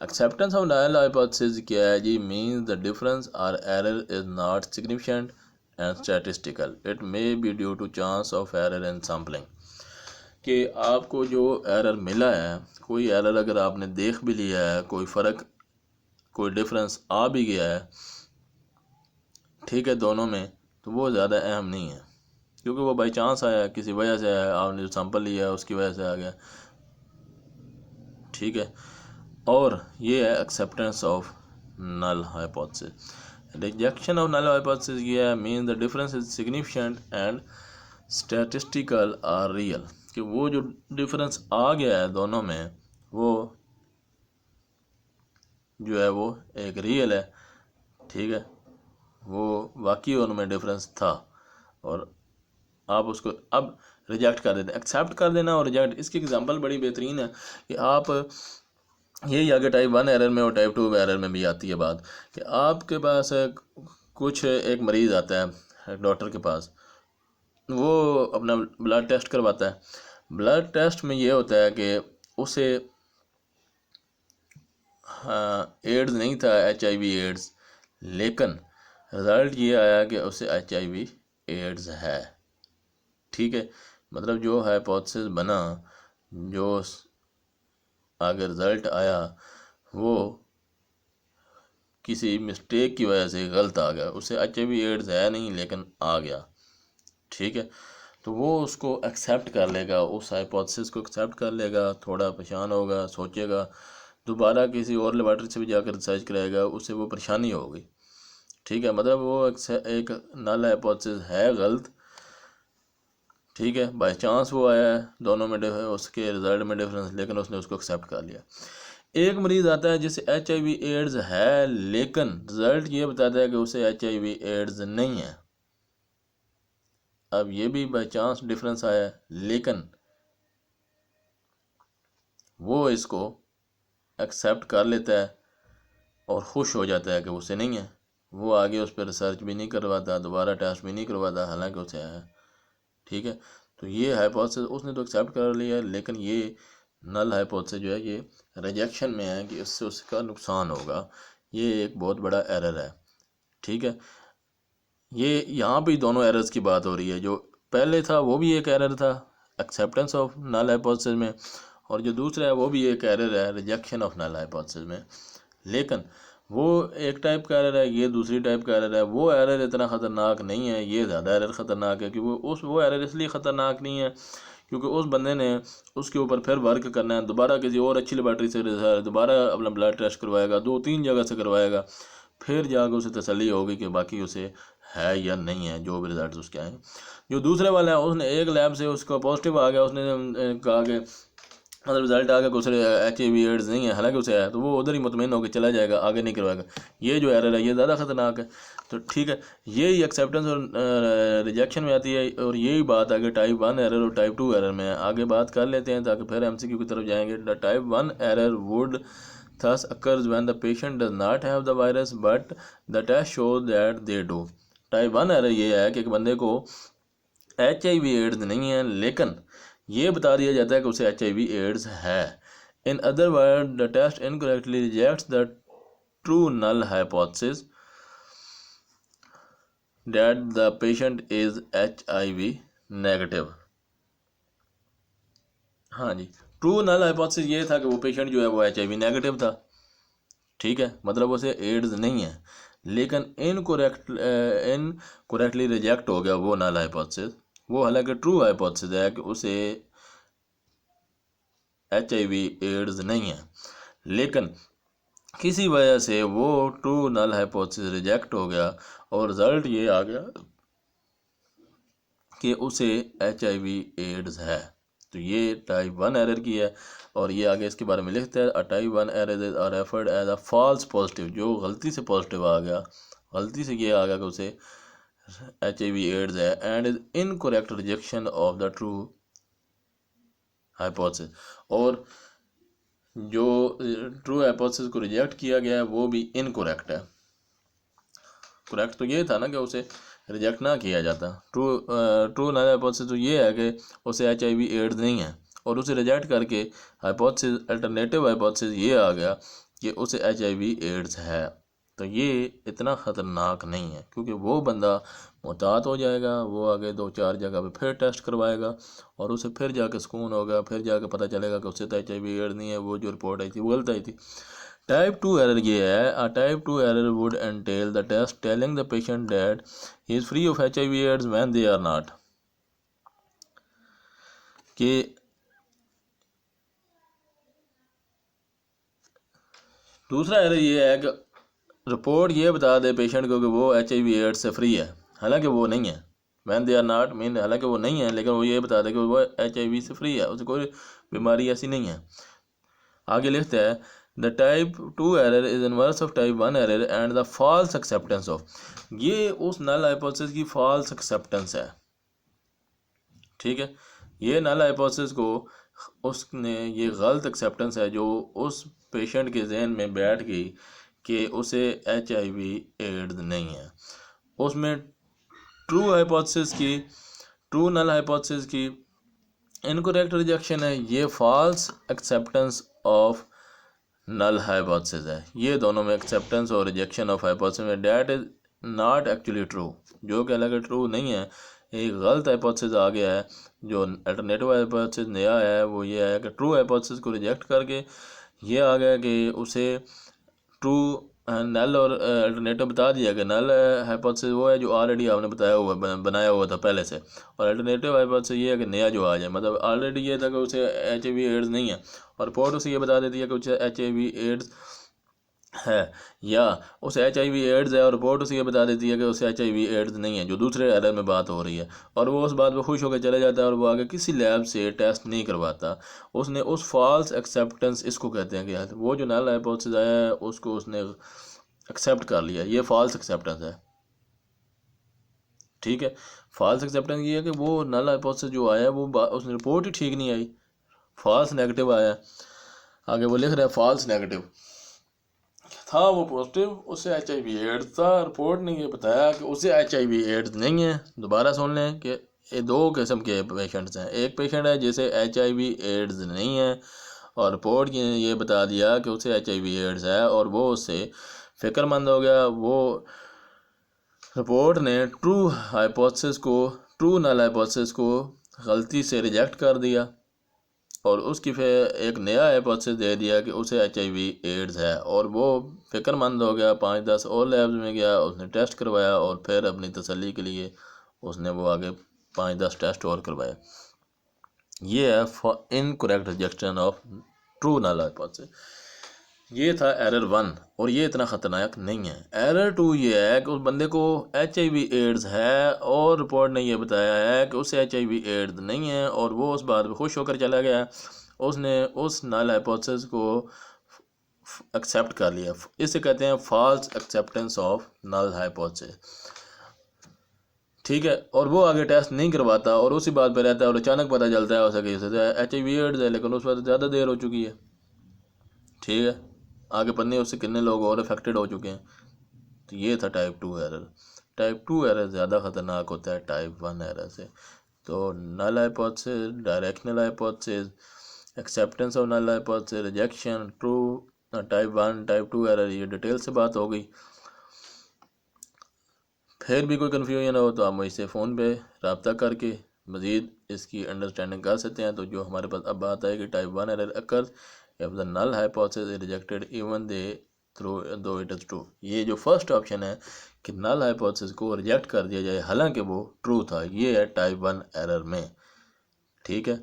Speaker 1: Acceptance of null hypothesis क्या है जी? मीन्स द डिफरेंस और error is not significant and statistical, it may be due to chance of error in sampling. कि आपको जो एरर मिला है, कोई एरर अगर आपने देख भी लिया है, कोई फ़र्क, कोई डिफरेंस आ भी गया है, ठीक है, दोनों में, तो वो ज़्यादा अहम नहीं है, क्योंकि वो बाई चांस आया, किसी वजह से आया, आपने जो सैंपल लिया है उसकी वजह से आ गया। ठीक है, और ये है acceptance of null hypothesis. Rejection of null hypothesis ये है mean the difference is significant and statistical are real, कि वो जो डिफरेंस आ गया है दोनों में, वो जो है वो एक रियल है। ठीक है, वो वाकई उनमें डिफरेंस था, और आप उसको अब रिजेक्ट कर देते, एक्सेप्ट कर देना और रिजेक्ट। इसकी एग्जांपल बड़ी बेहतरीन है कि आप यही आगे टाइप 1 एरर में और टाइप 2 एरर में भी आती है बात, कि आपके पास कुछ एक मरीज़ आता है डॉक्टर के पास, वो अपना ब्लड टेस्ट करवाता है। ब्लड टेस्ट में ये होता है कि उसे एड्स नहीं था, HIV एड्स, लेकिन रिज़ल्ट ये आया कि उसे HIV एड्स है। ठीक है, मतलब जो हाइपोथेसिस बना, जो आगे रिज़ल्ट आया, वो किसी मिस्टेक की वजह से गलत आ गया, उसे HIV एड्स है नहीं लेकिन आ गया। ठीक है, तो वो उसको एक्सेप्ट कर लेगा, उस हाइपोथेसिस को एक्सेप्ट कर लेगा, थोड़ा परेशान होगा, सोचेगा, दोबारा किसी और लेबॉरेटरी से भी जाकर रिसर्च कराएगा, उससे वो परेशानी होगी। ठीक है, मतलब वो एक नल हाइपोथेसिस है गलत। ठीक है, बाय चांस वो आया है, दोनों में उसके रिजल्ट में डिफरेंस, लेकिन उसने उसको एक्सेप्ट कर लिया। एक मरीज़ आता है जिसे HIV एड्स है, लेकिन रिजल्ट ये बताता है कि उसे HIV एड्स नहीं है। अब ये भी बाय चांस डिफरेंस आया है, लेकिन वो इसको एक्सेप्ट कर लेता है और ख़ुश हो जाता है कि उसे नहीं है। वो आगे उस पर रिसर्च भी नहीं करवाता, दोबारा टेस्ट भी नहीं करवाता, हालांकि उसे है। ठीक है, तो ये हाइपोथेसिस उसने तो एक्सेप्ट कर लिया, लेकिन ये नल हाइपोथेसिस जो है ये रिजेक्शन में है कि इससे उसका नुकसान होगा। ये एक बहुत बड़ा एरर है। ठीक है, ये यहाँ पे दोनों एरर्स की बात हो रही है। जो पहले था वो भी एक एरर था, एक्सेप्टेंस ऑफ नल हाइपोथेसिस में, और जो दूसरा है वो भी एक एरर है, रिजेक्शन ऑफ नल हाइपोथेसिस में। लेकिन वो एक टाइप का एरर है, ये दूसरी टाइप का एरर है। वो एरर इतना ख़तरनाक नहीं है, ये ज़्यादा एरर ख़तरनाक है। कि वो एरर इसलिए ख़तरनाक नहीं है क्योंकि उस बंदे ने उसके ऊपर फिर वर्क करना है, दोबारा किसी और अच्छी लेबॉरेटरी से दोबारा अपना ब्लड टेस्ट करवाएगा, 2-3 जगह से करवाएगा, फिर जाकर उसे तसल्ली होगी कि बाकी उसे है या नहीं है, जो भी रिजल्ट उसके आएंगे। जो दूसरे वाला है उसने एक लैब से उसका पॉजिटिव आ गया, उसने कहा कि मतलब रिजल्ट आ गया कि उसे HIV/AIDS नहीं है, हालांकि उसे है, तो वो उधर ही मुतमईन होकर चला जाएगा, आगे नहीं करवाएगा। ये जो एरर है ये ज़्यादा ख़तरनाक है। तो ठीक है, यही एक्सेप्टेंस और रिजेक्शन में आती है, और यही बात आगे टाइप 1 एरर और टाइप 2 एरर में है। आगे बात कर लेते हैं ताकि फिर MCQ की तरफ जाएंगे। The type 1 error would thus occurs when the patient does not have the virus but the test shows that they do। Type 1 error ये है कि एक बंदे को HIV/AIDS नहीं है, लेकिन ये बता दिया जाता है कि उसे HIV/AIDS है। In other word the test incorrectly rejects the true null hypothesis that the patient is HIV negative. हाँ जी, ट्रू नल हाइपोथेसिस ये था कि वो पेशेंट जो है वो HIV नेगेटिव था, ठीक है, मतलब उसे एड्स नहीं है, लेकिन इनकोरेक्टली रिजेक्ट हो गया वो नल हाइपोथेसिस। वो हालांकि ट्रू हाइपोथेसिस है कि उसे HIV/AIDS नहीं है, लेकिन किसी वजह से वो ट्रू नल हाइपोथेसिस रिजेक्ट हो गया और रिजल्ट ये आ गया कि उसे HIV/AIDS है। तो ये टाइप 1 एरर की है, और ये आगे इसके बारे में लिखता है, type 1 error are referred as a false positive. जो गलती से पॉजिटिव आ गया, गलती से ये आ गया कि उसे HIV/AIDS है, and is incorrect rejection of the true hypothesis. और जो ट्रू हाइपोथेसिस को रिजेक्ट किया गया है वो भी इनकरेक्ट है। करेक्ट तो ये था ना कि उसे रिजेक्ट ना किया जाता। ट्रू नल हाइपोथेसिस तो ये है कि उसे HIV/AIDS नहीं है, और उसे रिजेक्ट करके हाइपोथेसिस अल्टरनेटिव हाइपोथेसिस ये आ गया कि उसे HIV/AIDS है। तो ये इतना ख़तरनाक नहीं है, क्योंकि वो बंदा मुहतात हो जाएगा, वो आगे 2-4 जगह पे फिर टेस्ट करवाएगा, और उसे फिर जाके सुकून होगा, फिर जाके पता चलेगा कि उसे तो HIV/AIDS नहीं है, वो जो रिपोर्ट आई थी वो गलत आई थी। टाइप 2 एरर ये है, a type 2 error would entail the test telling the patient that he is free of HIV/AIDS when they are not। कि दूसरा एरर ये है कि रिपोर्ट ये बता दे पेशेंट को कि वो HIV/AIDS से फ्री है, हालांकि वो नहीं है। when they are not mean हालांकि वो नहीं है, लेकिन वो ये बता दे कि वो HIV से फ्री है, उसे कोई बीमारी ऐसी नहीं है। आगे लिखते हैं, the type 2 error is inverse of type 1 error and the false acceptance of. ये उस नल हाइपोथेसिस की फॉल्स एक्सेप्टेंस है, ठीक है। ये नल हाइपोथेसिस को उसने ये गलत एक्सेप्टेंस है जो उस पेशेंट के जहन में बैठ गई कि उसे HIV/AIDS नहीं है। उसमें ट्रू हाइपोथेसिस की, ट्रू नल हाइपोथेसिस की इनकरेक्ट रिजेक्शन है, ये false acceptance of null hypothesis है। ये दोनों में एक्सेप्टेंस और रिजेक्शन ऑफ हाइपोथेसिस में that is not actually true, जो कि हालांकि ट्रू नहीं है, एक गलत हाइपोथेसिस आ गया है। जो अल्टरनेटिव हाइपोथेसिस नया है वो ये है कि ट्रू हाइपोथेसिस को रिजेक्ट करके ये आ गया कि उसे ट्रू नल और अल्टरनेटिव बता दिया कि नल हाइपोथेसिस वो है जो ऑलरेडी आपने बताया हुआ बनाया हुआ था पहले से, और अल्टरनेटिव हाइपोथेसिस ये है कि नया जो आ जाए। मतलब ऑलरेडी ये था कि उसे HIV/AIDS नहीं है, और रिपोर्ट उसे ये बता देती है कि उसे HIV/AIDS है, या उसे HIV/AIDS है और रिपोर्ट उसे ये बता देती है कि उसे HIV/AIDS नहीं है, जो दूसरे एरर में बात हो रही है, और वो उस बात पर खुश होकर चले जाता है और वो आगे किसी लैब से टेस्ट नहीं करवाता। उसने उस फॉल्स एक्सेप्टेंस, इसको कहते हैं कि वो जो नल हाइपोथेसिस आया है उसको उसने एक्सेप्ट कर लिया, ये फॉल्स एक्सेप्टेंस है, ठीक है। फॉल्स एक्सेप्टेंस ये है कि वो नल हाइपोथेसिस जो आया है वो उसने रिपोर्ट ही ठीक नहीं आई, फॉल्स नेगेटिव आया। आगे वो लिख रहा है फॉल्स नेगेटिव था, वो पॉजिटिव, उसे HIV/AIDS था, रिपोर्ट ने ये बताया कि उसे HIV/AIDS नहीं है। दोबारा सुन लें कि ये दो किस्म के पेशेंट्स हैं। एक पेशेंट है जिसे HIV/AIDS नहीं है, और रिपोर्ट ने ये बता दिया कि उसे HIV/AIDS है, और वो उससे फ़िक्रमंद हो गया। वो रिपोर्ट ने ट्रू हाइपोथेसिस को, ट्रू नल हाइपोथेसिस को गलती से रिजेक्ट कर दिया, और उसकी फिर एक नया हाइपोथेसिस दे दिया कि उसे HIV/AIDS है, और वो फ़िक्रमंद हो गया। 5-10 और लैब्स में गया, उसने टेस्ट करवाया, और फिर अपनी तसल्ली के लिए उसने वो आगे 5-10 टेस्ट और करवाए। ये है for incorrect rejection of true null hypothesis. ये था एरर 1 और ये इतना ख़तरनाक नहीं है। एरर 2 ये है कि उस बंदे को HIV एड्स है और रिपोर्ट ने ये बताया है कि उसे HIV एड्स नहीं है और वो उस बात पर खुश होकर चला गया। उसने उस नल हाइपोथेसिस को एक्सेप्ट कर लिया। इसे कहते हैं false acceptance of null hypothesis. ठीक है, और वो आगे टेस्ट नहीं करवाता और उसी बात पर रहता है और अचानक पता चलता है उसे कि HIV एड्स है, लेकिन उस पर ज़्यादा देर हो चुकी है। ठीक है, आगे पढ़ने उससे कितने लोग और अफेक्टेड हो चुके हैं। तो ये था टाइप 2 एरर। टाइप 2 एरर ज़्यादा ख़तरनाक होता है टाइप 1 एरर से। तो null hypothesis, directional hypothesis, acceptance of null hypothesis, rejection, true, type 1, type 2 error, ये डिटेल से बात हो गई। फिर भी कोई कन्फ्यूजन हो तो आप मुझसे फ़ोन पे रब्ता करके मज़ीद इसकी अंडरस्टैंडिंग कर सकते हैं। तो जो हमारे पास अब बात आएगी type 1 error occurs if the null hypothesis is rejected even they through though it is true. ये जो फर्स्ट ऑप्शन है कि नल हाइपोथेसिस को रिजेक्ट कर दिया जाए हालांकि वो ट्रू था, ये है टाइप 1 एरर में। ठीक है,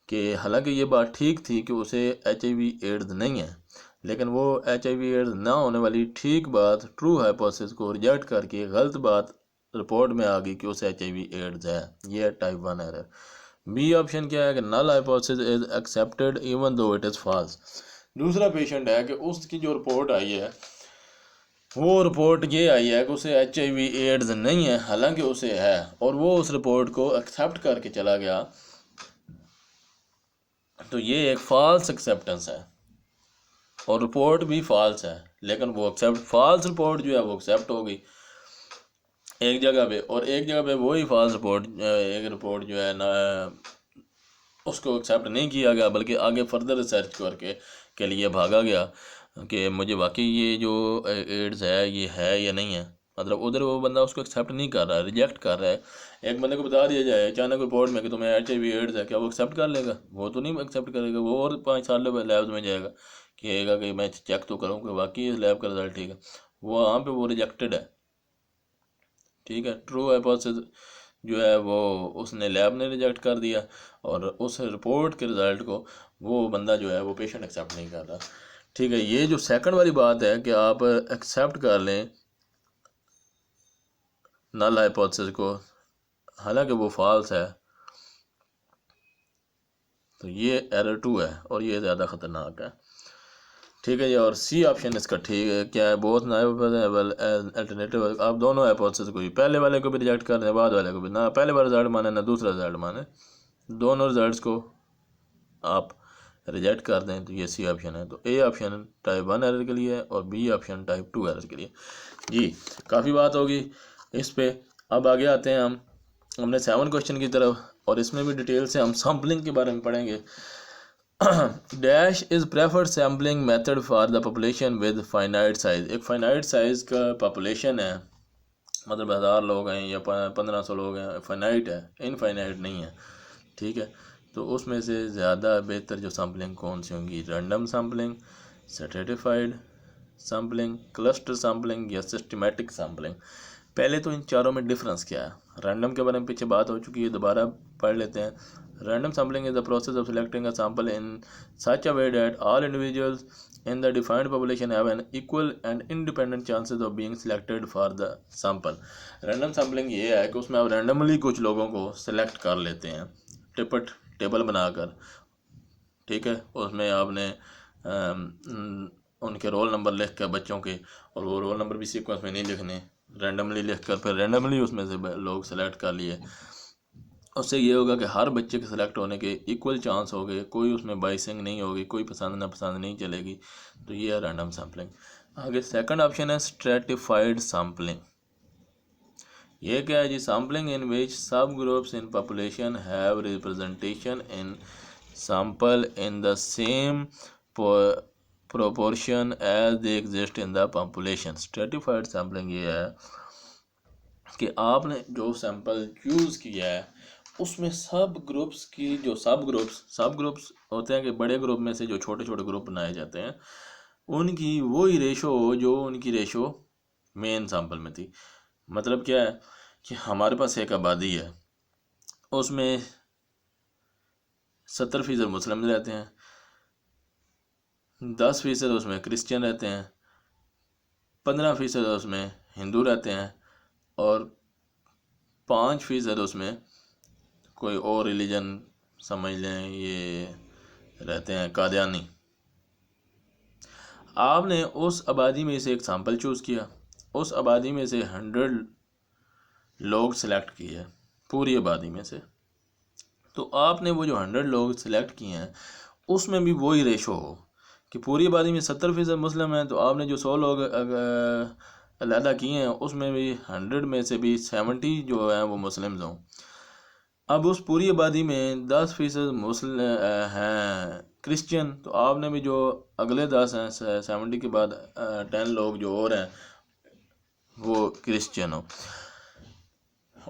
Speaker 1: कि हालांकि ये बात ठीक थी कि उसे HIV एड्स नहीं है, लेकिन वो HIV एड्स ना होने वाली ठीक बात ट्रू हाइपोथेसिस को रिजेक्ट करके गलत बात रिपोर्ट में आ गई कि उसे HIV एड्स है। ये है टाइप 1 एरर। बी ऑप्शन क्या है कि null hypothesis is accepted even though it is false. दूसरा पेशेंट है कि उसकी जो रिपोर्ट आई है वो रिपोर्ट ये आई है कि उसे HIV एड्स नहीं है हालांकि उसे है, और वो उस रिपोर्ट को एक्सेप्ट करके चला गया। तो ये एक फॉल्स एक्सेप्टेंस है और रिपोर्ट भी फॉल्स है, लेकिन वो एक्सेप्ट फॉल्स रिपोर्ट जो है वो एक्सेप्ट हो गई एक जगह पे, और एक जगह पे वही फॉल्स रिपोर्ट एक रिपोर्ट जो है ना उसको एक्सेप्ट नहीं किया गया, बल्कि आगे फर्दर रिसर्च करके के लिए भागा गया कि मुझे वाकई ये जो एड्स है या नहीं है। मतलब उधर वो बंदा उसको एक्सेप्ट नहीं कर रहा है, रिजेक्ट कर रहा है। एक बंदे को बता दिया जाए अचानक रिपोर्ट में कि तुम्हें HIV एड्स है, क्या वो एक्सेप्ट कर लेगा? वो तो नहीं एक्सेप्ट करेगा, वो और 5 साल लैब में जाएगा, कहेगा कि मैं चेक तो करूँ कि वाकई इस लैब का रिजल्ट ठीक है। वो वहाँ पे वो रिजेक्टेड है। ठीक है, ट्रू हाइपोथेसिस जो है वो उसने लैब ने रिजेक्ट कर दिया और उस रिपोर्ट के रिज़ल्ट को वो बंदा जो है वो पेशेंट एक्सेप्ट नहीं कर रहा। ठीक है, ये जो सेकंड वाली बात है कि आप एक्सेप्ट कर लें नल हाइपोथेसिस को हालांकि वो फॉल्स है, तो ये एरर 2 है और ये ज़्यादा ख़तरनाक है। ठीक है जी, और सी ऑप्शन इसका ठीक है, क्या है, बहुत अल्टरनेटिव। आप दोनों हाइपोथेसिस को भी, पहले वाले को भी रिजेक्ट कर दें, बाद वाले को भी, ना पहले वाला रिजल्ट माने ना दूसरा रिजल्ट माने, दोनों रिजल्ट्स को आप रिजेक्ट कर दें। तो ये सी ऑप्शन है। तो ए ऑप्शन टाइप 1 एरर के लिए और बी ऑप्शन टाइप 2 एरर के लिए। जी, काफ़ी बात होगी इस पे। अब आगे आते हैं हमने 7 क्वेश्चन की तरफ, और इसमें भी डिटेल से हम सैम्पलिंग के बारे में पढ़ेंगे। Dash is preferred sampling method for the population with finite size. एक फाइनाइट साइज का पॉपुलेशन है, मतलब 1000 लोग हैं या 1500 लोग हैं, फाइनाइट है, इनफाइनाइट नहीं है। ठीक है, तो उसमें से ज़्यादा बेहतर जो सैम्पलिंग कौन सी होंगी? Random sampling, stratified sampling, cluster sampling या सिस्टमेटिक सैम्पलिंग। पहले तो इन चारों में डिफरेंस क्या है? रैंडम के बारे में पीछे बात हो चुकी है, दोबारा पढ़ लेते हैं। Random sampling is the process of selecting a sample in such a way that all individuals in the defined population have an equal and independent chances of being selected for the sample। Random sampling ये है कि उसमें आप randomly कुछ लोगों को select कर लेते हैं टिपट टेबल बनाकर। ठीक है, उसमें आपने उनके रोल नंबर लिख कर बच्चों के, और वो रोल नंबर भी सीक्वेंस में नहीं लिखने, रैंडमली लिख कर फिर रैंडमली उसमें से लोग सेलेक्ट कर लिए। उससे ये होगा कि हर बच्चे के सिलेक्ट होने के इक्वल चांस हो गए, कोई उसमें बाइसिंग नहीं होगी, कोई पसंद ना पसंद नहीं चलेगी। तो ये है रैंडम सैम्पलिंग। आगे सेकंड ऑप्शन है स्ट्रेटिफाइड सैम्पलिंग। ये क्या है जी? Sampling in which subgroups in population have representation in sample in the same proportion as they exist in the population. Stratified sampling ये है कि आपने जो सैंपल चूज़ किया है उसमें सब ग्रुप्स की, जो सब ग्रुप्स होते हैं कि बड़े ग्रुप में से जो छोटे छोटे ग्रुप बनाए जाते हैं, उनकी वही रेशो जो उनकी रेशो मेन सैंपल में थी। मतलब क्या है कि हमारे पास एक आबादी है, उसमें 70% मुस्लिम रहते हैं, 10% उसमें क्रिश्चियन रहते हैं, 15% उसमें हिंदू रहते हैं, और 5% उसमें कोई और रिलीजन समझ लें ये रहते हैं, कादियानी। आपने उस आबादी में से एक सैंपल चूज़ किया, उस आबादी में से 100 लोग सिलेक्ट किए पूरी आबादी में से, तो आपने वो जो 100 लोग सिलेक्ट किए हैं उसमें भी वही रेशो हो कि पूरी आबादी में 70% मुस्लिम हैं, तो आपने जो 100 लोग अलहदा किए हैं उसमें भी 100 में से भी 70 जो हैं वो मुस्लिम हों। अब उस पूरी आबादी में 10% मुस्लिम हैं क्रिश्चियन, तो आपने भी जो अगले 10 हैं 70 के बाद 10 लोग जो और हैं वो क्रिश्चियन हो,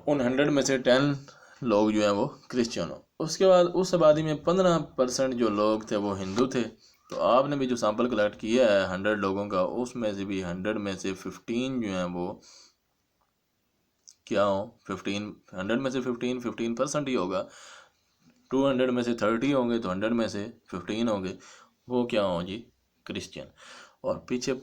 Speaker 1: उन 100 में से 10 लोग जो हैं वो क्रिश्चियन हो। उसके बाद उस आबादी में 15% जो लोग थे वो हिंदू थे, तो आपने भी जो सैंपल कलेक्ट किया है 100 लोगों का, उसमें से भी 100 में से 15 जो हैं वो क्या हो, 15 100 में से 15% ही होगा। 200 में से 30 होंगे तो 100 में से 15 होंगे, वो क्या हो जी, क्रिश्चियन। और पीछे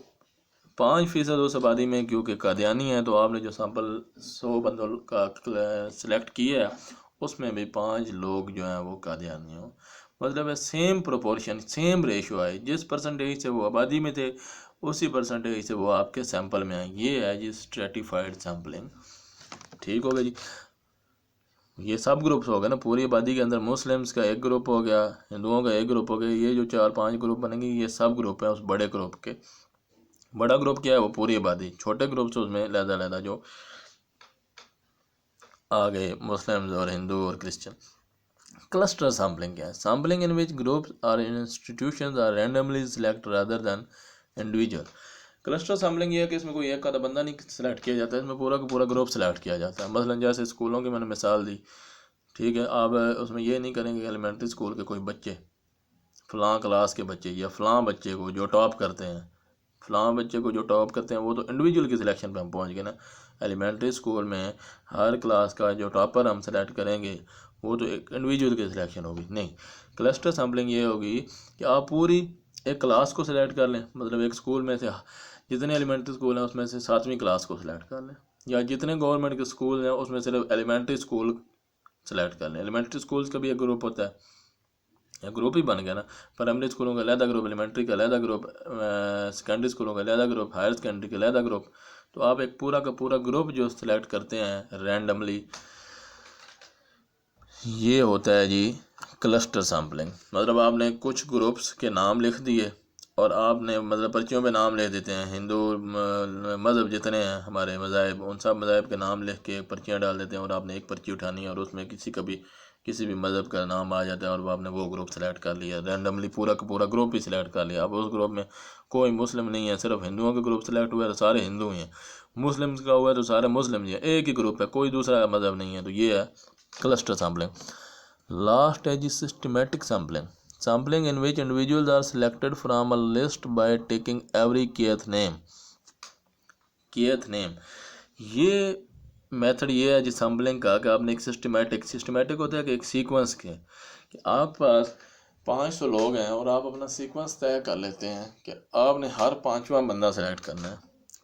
Speaker 1: 5% उस आबादी में क्योंकि कादियानी है, तो आपने जो सैंपल 100 बंदों का सिलेक्ट किया है उसमें भी 5 लोग जो हैं वो कादियानी हो। मतलब है सेम प्रोपोर्शन, सेम रेशो आए, जिस परसेंटेज से वो आबादी में थे उसी परसेंटेज से वो आपके सैंपल में आए। ये है जी स्ट्रेटिफाइड सैम्पलिंग। ठीक हो गया जी। ये सब ग्रुप्स हो गए ना, पूरी आबादी के अंदर मुस्लिम्स का एक ग्रुप हो गया, हिंदुओं का एक ग्रुप हो गया, ये जो 4-5 ग्रुप बनेंगे ये सब ग्रुप है उस बड़े ग्रुप के। बड़ा ग्रुप क्या है, वो पूरी आबादी, छोटे ग्रुप से उसमें लहदा जो आ गए मुस्लिम्स और हिंदू और क्रिश्चियन। क्लस्टर सैम्पलिंग क्या है, सैम्पलिंग इन विच ग्रुप्स और institutions are randomly select rather than individual. Cluster sampling ये है कि इसमें कोई एक आधा बंदा नहीं सिलेक्ट किया जाता है, इसमें पूरा का पूरा ग्रुप सिलेक्ट किया जाता है। मसलन जैसे स्कूलों की मैंने मिसाल दी, ठीक है, आप उसमें ये नहीं करेंगे एलिमेंट्री स्कूल के कोई बच्चे, फ़लाँ क्लास के बच्चे या फ़लाँ बच्चे को जो टॉप करते हैं, फ़लाँ बच्चे को जो टॉप करते हैं, वो तो इंडिविजुअल की सिलेक्शन पे हम पहुंच गए ना। एलिमेंट्री स्कूल में हर क्लास का जो टॉपर हम सेलेक्ट करेंगे वो तो एक इंडिविजुअल की सिलेक्शन होगी, नहीं। क्लस्टर सैम्पलिंग ये होगी कि आप पूरी एक क्लास को सिलेक्ट कर लें, मतलब एक स्कूल में से जितने एलिमेंट्री स्कूल हैं उसमें से 7वीं क्लास को सिलेक्ट कर लें, या जितने गवर्नमेंट के स्कूल हैं उसमें सिर्फ एलिमेंट्री स्कूल सेलेक्ट कर लें। एलिमेंट्री स्कूल्स का भी एक ग्रुप होता है, या ग्रुप ही बन गया ना, प्राइमरी स्कूलों का अलहदा ग्रुप, एलिमेंट्री का अलहदा ग्रुप, सेकेंडरी स्कूलों का अलहदा ग्रुप, हायर सेकेंडरी का अलहदा ग्रुप। तो आप एक पूरा का पूरा ग्रुप जो सिलेक्ट करते हैं रैंडमली, ये होता है जी क्लस्टर सैम्पलिंग। मतलब आपने कुछ ग्रुप्स के नाम लिख दिए और आपने मतलब पर्चियों पे नाम लिख देते हैं, हिंदू मज़हब जितने हैं हमारे मज़ाहब, उन सब मज़ाहब के नाम लिख के पर्चियाँ डाल देते हैं, और आपने एक पर्ची उठानी है और उसमें किसी भी मज़हब का नाम आ जाता है और आपने वो ग्रुप सेलेक्ट कर लिया, रैंडमली पूरा का पूरा ग्रुप ही सिलेक्ट कर लिया। अब उस ग्रुप में कोई मुस्लिम नहीं है, सिर्फ हिंदुओं का ग्रुप सेलेक्ट हुआ है तो सारे हिंदू ही हैं, मुस्लिम्स का हुआ है तो सारे मुस्लिम ही हैं, एक ही ग्रुप है, कोई दूसरा मज़हब नहीं है। तो ये है क्लस्टर सैम्पलिंग। लास्ट है जी systematic sampling, sampling in which individuals are selected from a list by taking every kth name। ये मेथड ये है जी सैम्पलिंग का कि आपने एक सिस्टमेटिक होता है कि एक सीक्वेंस के, कि आप पास 500 लोग हैं और आप अपना सीक्वेंस तय कर लेते हैं कि आपने हर 5वां बंदा सेलेक्ट करना है,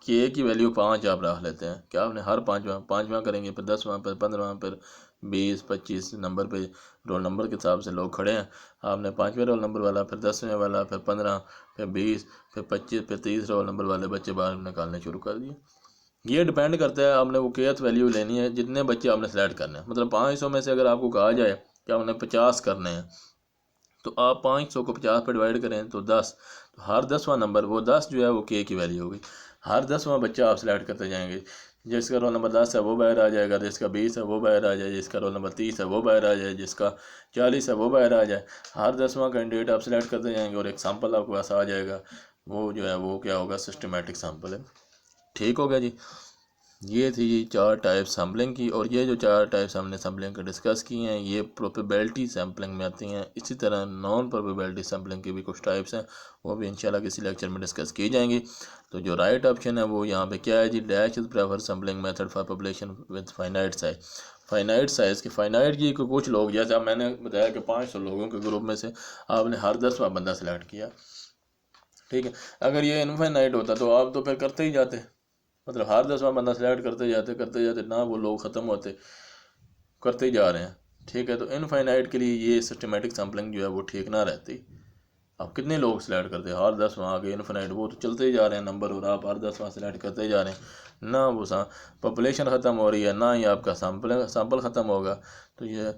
Speaker 1: कि ए की वैल्यू 5 आप रख लेते हैं कि आपने हर 5वां करेंगे, फिर 10वां, फिर 15वां, फिर 20-25 नंबर पे रोल नंबर के हिसाब से लोग खड़े हैं, आपने 5वें रोल नंबर वाला, फिर 10वें वाला, फिर 15, फिर 20, फिर 25, फिर 30 रोल नंबर वाले बच्चे बाहर निकालने शुरू कर दिए। ये डिपेंड करता है आपने वो केथ वैल्यू लेनी है, जितने बच्चे आपने सेलेक्ट करने हैं। मतलब 500 में से अगर आपको कहा जाए कि आपने 50 करने हैं, तो आप 500 को 50 पर डिवाइड करें तो 10, तो हर 10वां नंबर वो 10 जो है वो के की वैल्यू होगी। हर 10वां बच्चा आप सेलेक्ट करते जाएंगे, जिसका रोल नंबर 10 है वो बाहर आ जाएगा, जिसका 20 है वो बाहर आ जाए, जिसका रोल नंबर 30 है वो बाहर आ जाए, जिसका 40 है वो बाहर आ जाए। हर 10वां कैंडिडेट आप सेलेक्ट करते जाएंगे और एक सैंपल आपके पास आ जाएगा, वो जो है वो क्या होगा, सिस्टमेटिक सैंपल है। ठीक हो गया जी। ये थी जी 4 टाइप सैम्पलिंग की, और ये जो 4 टाइप्स हमने सैम्पलिंग का डिस्कस की हैं ये प्रोबेबिलिटी सैम्पलिंग में आती हैं। इसी तरह नॉन प्रोबेबिलिटी सैम्पलिंग की भी कुछ टाइप्स हैं, वो भी इंशाल्लाह किसी लेक्चर में डिस्कस की जाएंगी। तो जो राइट ऑप्शन है वो यहाँ पे क्या है जी, dash is prefer sampling method for population with finite size. Finite size की फाइनाइट की कुछ लोग, जैसे अब मैंने बताया कि 500 लोगों के ग्रुप में से आपने हर 10वां बंदा सेलेक्ट किया, ठीक है। अगर ये इनफाइनाइट होता तो आप तो फिर करते ही जाते, मतलब हर 10वां बंदा सेलेक्ट करते जाते ना, वो लोग ख़त्म होते, करते ही जा रहे हैं, ठीक है। तो इनफाइनाइट के लिए ये सिस्टमेटिक सैम्पलिंग जो है वो ठीक ना रहती। आप कितने लोग सेलेक्ट करते हैं, हर 10वां आगे इनफाइनाइट, वो तो चलते ही जा रहे हैं नंबर, और आप हर 10वां सेलेक्ट करते ही जा रहे हैं ना, वो पॉपुलेशन ख़त्म हो रही है ना ही आपका सैम्पल ख़त्म होगा। तो ये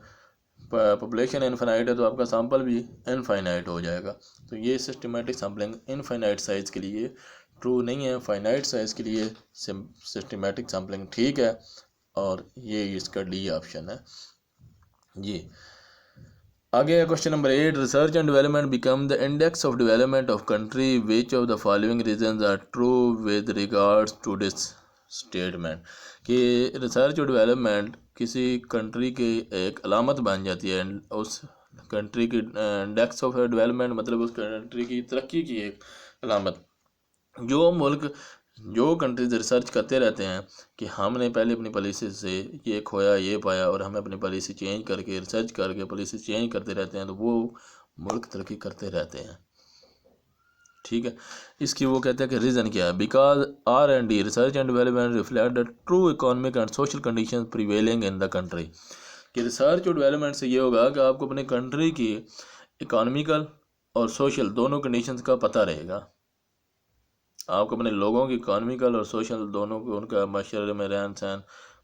Speaker 1: पॉपुलेशन इनफाइनाइट है तो आपका सैम्पल भी इनफाइनाइट हो जाएगा। तो ये सिस्टमेटिक सैम्पलिंग इनफाइनाइट साइज़ के लिए ट्रू नहीं है, फाइनाइट साइज़ के लिए सिस्टमेटिक सैम्पलिंग ठीक है, और ये इसका डी ऑप्शन है जी। आगे question number 8, research and development become the index of development of country, which of the following reasons are true with regards to this statement. कि रिसर्च और डेवलपमेंट किसी कंट्री की एक अलामत बन जाती है, उस कंट्री की इंडेक्स ऑफ डेवलपमेंट मतलब उस कंट्री की तरक्की की एक अलामत। जो कंट्रीज रिसर्च करते रहते हैं कि हमने पहले अपनी पॉलिसी से ये खोया ये पाया, और हमें अपनी पॉलिसी चेंज करके रिसर्च करके पॉलिसी चेंज करते रहते हैं, तो वो मुल्क तरक्की करते रहते हैं, ठीक है। इसकी वो कहते हैं कि रीज़न क्या है, because R&D research and development reflect the true economic and social condition prevailing in the country. कि रिसर्च और डेवलपमेंट से ये होगा कि आपको अपनी कंट्री की इकोनॉमिकल और सोशल दोनों कंडीशंस का पता रहेगा, आपको अपने लोगों की इकोनॉमिकल और सोशल दोनों को, उनका माशरे में रहन सहन,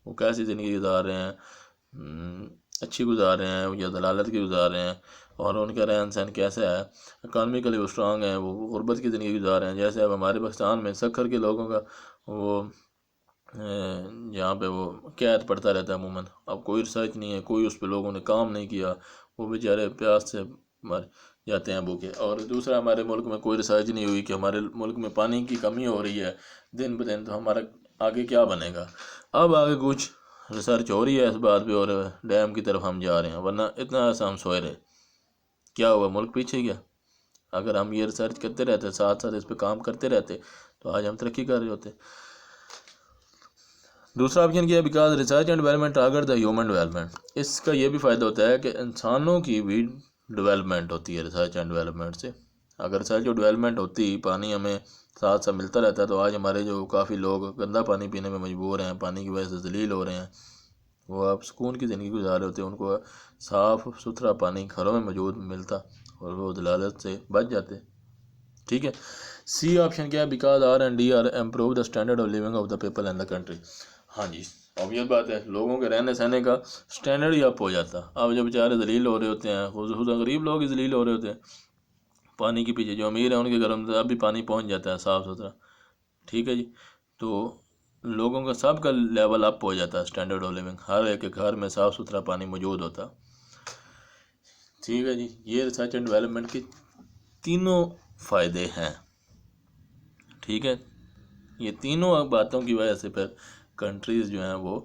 Speaker 1: वो कैसी ज़िंदगी गुजार रहे हैं, अच्छी गुजार रहे हैं या दलालत की गुजार रहे हैं, और उनका रहन सहन कैसा है, इकानमिकली वो स्ट्रांग है, वो गुर्बत की ज़िंदगी गुजार रहे हैं। जैसे अब हमारे पाकिस्तान में सक्खर के लोगों का वो जहाँ पे वो कैद पड़ता रहता है अमूमन, अब कोई रिसर्च नहीं है, कोई उस पर लोगों ने काम नहीं किया, वो बेचारे प्यास से मर जाते हैं भूखे। और दूसरा, हमारे मुल्क में कोई रिसर्च नहीं हुई कि हमारे मुल्क में पानी की कमी हो रही है दिन ब दिन, तो हमारा आगे क्या बनेगा। अब आगे कुछ रिसर्च हो रही है इस बात पे, और डैम की तरफ हम जा रहे हैं, वरना इतना ऐसा हम सोए रहे, क्या हुआ, मुल्क पीछे गया। अगर हम ये रिसर्च करते रहते, साथ साथ इस पर काम करते रहते, तो आज हम तरक्की कर रहे होते। दूसरा ऑप्शन क्या है, because research and development target the human development. इसका ये भी फ़ायदा होता है कि इंसानों की भी डेवलपमेंट होती है रिसर्च एंड डेवलपमेंट से। अगर रिसर्च और डेवलपमेंट होती, पानी हमें साथ साथ मिलता रहता, तो आज हमारे जो काफ़ी लोग गंदा पानी पीने में मजबूर हैं, पानी की वजह से जलील हो रहे हैं, वो आप सुकून की ज़िंदगी गुजार रहे होते, उनको साफ़ सुथरा पानी घरों में मौजूद मिलता, और वो दलालत से बच जाते, ठीक है। सी ऑप्शन क्या है, because R&D are improve the standard of living of the people in the country. हाँ जी, ऑब्वियस बात है, लोगों के रहने सहने का स्टैंडर्ड ही अप हो जाता। अब जो बेचारे जलील हो रहे होते हैं, खुद गरीब लोग ही जलील हो रहे होते हैं पानी के पीछे, जो अमीर है उनके घर में अभी पानी पहुंच जाता है साफ़ सुथरा, ठीक है जी। तो लोगों का सब का लेवल अप हो जाता है, स्टैंडर्ड ऑफ लिविंग, हर एक घर में साफ़ सुथरा पानी मौजूद होता, ठीक है जी। ये रिसर्च एंड डेवलपमेंट के तीनों फ़ायदे हैं, ठीक है। ये तीनों बातों की वजह से फिर कंट्रीज़ जो हैं वो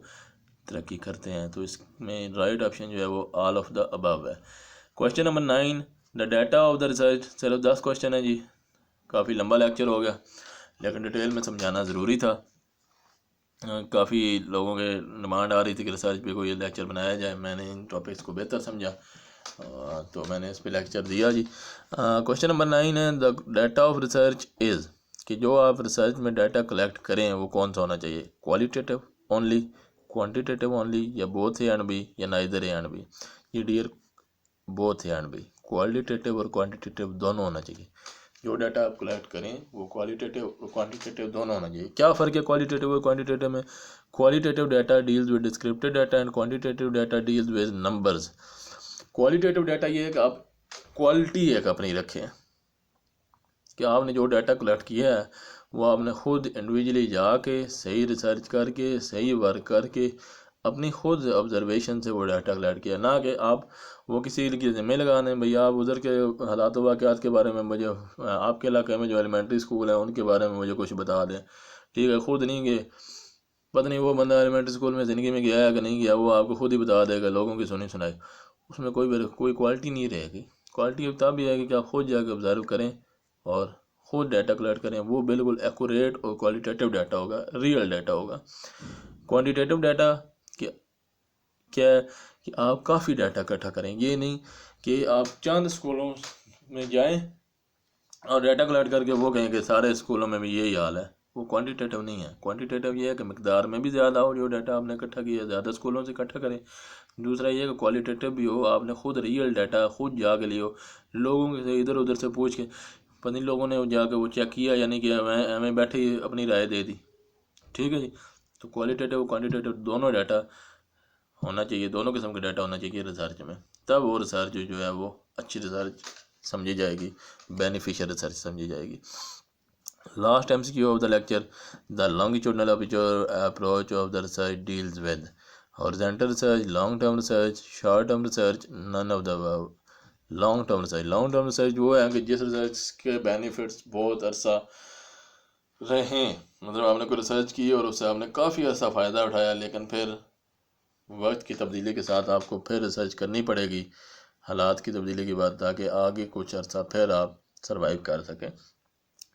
Speaker 1: तरक्की करते हैं। तो इसमें राइट ऑप्शन जो है वो ऑल ऑफ द अबव है। Question number 9, the data of the research. चलो 10 क्वेश्चन है जी, काफ़ी लंबा लेक्चर हो गया, लेकिन डिटेल में समझाना ज़रूरी था। काफ़ी लोगों के डिमांड आ रही थी कि रिसर्च पे कोई लेक्चर बनाया जाए, मैंने इन टॉपिक्स को बेहतर समझा, तो मैंने इस पे लेक्चर दिया जी। क्वेश्चन नंबर 9 है, the data of research is, कि जो आप रिसर्च में डाटा कलेक्ट करें वो कौन सा होना चाहिए, क्वालिटेटिव ओनली, क्वांटिटेटिव ओनली, या बोथ ए एंड बी, या नाइदर ए एंड बी। ये dear both A and B, qualitative और क्वांटिटेटिव दोनों होना चाहिए। जो डाटा आप कलेक्ट करें वो क्वालिटेटिव और क्वांटिटेटिव दोनों होना चाहिए। क्या फ़र्क है क्वालिटेटिव और क्वांटिटेटिव में, qualitative data deals with descriptive data and quantitative data deals with numbers. Qualitative data ये है कि आप क्वालिटी एक अपनी रखें, कि आपने जो डाटा कलेक्ट किया है वो आपने खुद इंडिविजुअली जाके सही रिसर्च करके सही वर्क करके अपनी खुद ऑब्जर्वेशन से वो डाटा कलेक्ट किया, ना कि आप वो किसी के ज़िम्मे लगा दें, भैया आप उधर के हालात वाक़यात के बारे में मुझे, आपके इलाके में जो एलिमेंट्री स्कूल है उनके बारे में मुझे कुछ बता दें, ठीक है। खुद नहीं गए, पता नहीं वो बंदा एलिमेंट्री स्कूल में ज़िंदगी में गया है कि नहीं गया, वो आपको खुद ही बता देगा लोगों की सुनी सुनाई, उसमें कोई क्वालिटी नहीं रहेगी। क्वालिटी तब भी आएगी कि आप खुद जाकर ऑब्जर्व करें और खुद डाटा कलेक्ट करें, वो बिल्कुल एक्यूरेट और क्वालिटेटिव डाटा होगा, रियल डाटा होगा। क्वांटिटेटिव डाटा क्या है कि आप काफ़ी डाटा इकट्ठा करें। ये नहीं कि आप चंद स्कूलों में जाएं और डाटा कलेक्ट करके वो कहें कि सारे स्कूलों में भी यही हाल है। वो क्वांटिटेटिव नहीं है। क्वांटिटेटिव ये है कि मिकदार में भी ज़्यादा हो, जो डाटा आपने इकट्ठा किया ज़्यादा स्कूलों से इकट्ठा करें। दूसरा ये कि क्वालिटेटिव भी हो, आपने खुद रियल डाटा खुद जाके लियो, लोगों से इधर उधर से पूछ के। पता नहीं लोगों ने जाके वो चेक किया या नहीं किया, मैं हमें बैठे ही अपनी राय दे दी। ठीक है जी। तो क्वालिटेटिव क्वान्टिटेटिव दोनों डाटा होना चाहिए, दोनों किस्म का डाटा होना चाहिए रिसर्च में। तब वो रिसर्च जो है वो अच्छी रिसर्च समझी जाएगी, बेनिफिशियल रिसर्च समझी जाएगी। Last MCQ of the lecture: the longitudinal approach of the research deals with horizontal research, long-term research, short-term research, none of the above. Long term research वो है कि जिस रिसर्च के बेनिफिट्स बहुत अरसा रहे, मतलब आपने कोई रिसर्च की और उससे आपने काफ़ी अर्सा फ़ायदा उठाया, लेकिन फिर वक्त की तब्दीली के साथ आपको फिर रिसर्च करनी पड़ेगी, हालात की तब्दीली के बाद, ताकि आगे कुछ अर्सा फिर आप सर्वाइव कर सकें।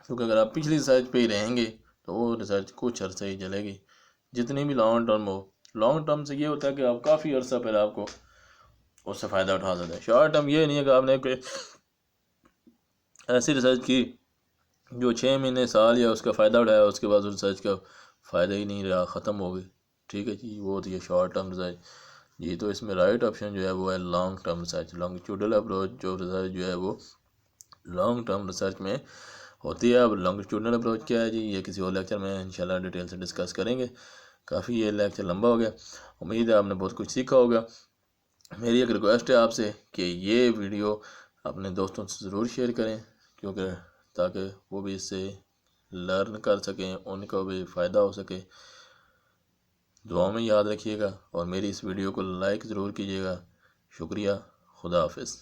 Speaker 1: क्योंकि अगर आप पिछली रिसर्च पे ही रहेंगे तो वो रिसर्च कुछ अर्से ही चलेगी, जितनी भी लॉन्ग टर्म हो। लॉन्ग टर्म से ये होता है कि आप काफ़ी अर्सा फिर आपको उससे फ़ायदा उठा सकते हैं। शॉर्ट टर्म ये नहीं है कि आपने कोई ऐसी रिसर्च की जो 6 महीने साल या उसका फ़ायदा उठाया, उसके बाद रिसर्च का फ़ायदा ही नहीं रहा, ख़त्म हो गई। ठीक है जी, वो होती है शॉर्ट टर्म रिसर्च जी। तो इसमें राइट ऑप्शन जो है वो है long term research. Longitudinal approach जो रिसर्च जो है वो लॉन्ग टर्म रिसर्च में होती है। अब लॉन्गिट्यूडनल अप्रोच क्या है जी, ये किसी और लेक्चर में इंशाल्लाह डिटेल से डिस्कस करेंगे। काफ़ी ये लेक्चर लंबा हो गया, उम्मीद है आपने बहुत कुछ सीखा होगा। मेरी एक रिक्वेस्ट है आपसे कि ये वीडियो अपने दोस्तों से ज़रूर शेयर करें, क्योंकि ताकि वो भी इससे लर्न कर सकें, उनको भी फ़ायदा हो सके। दुआ में याद रखिएगा और मेरी इस वीडियो को लाइक ज़रूर कीजिएगा। शुक्रिया। खुदा हाफिज़।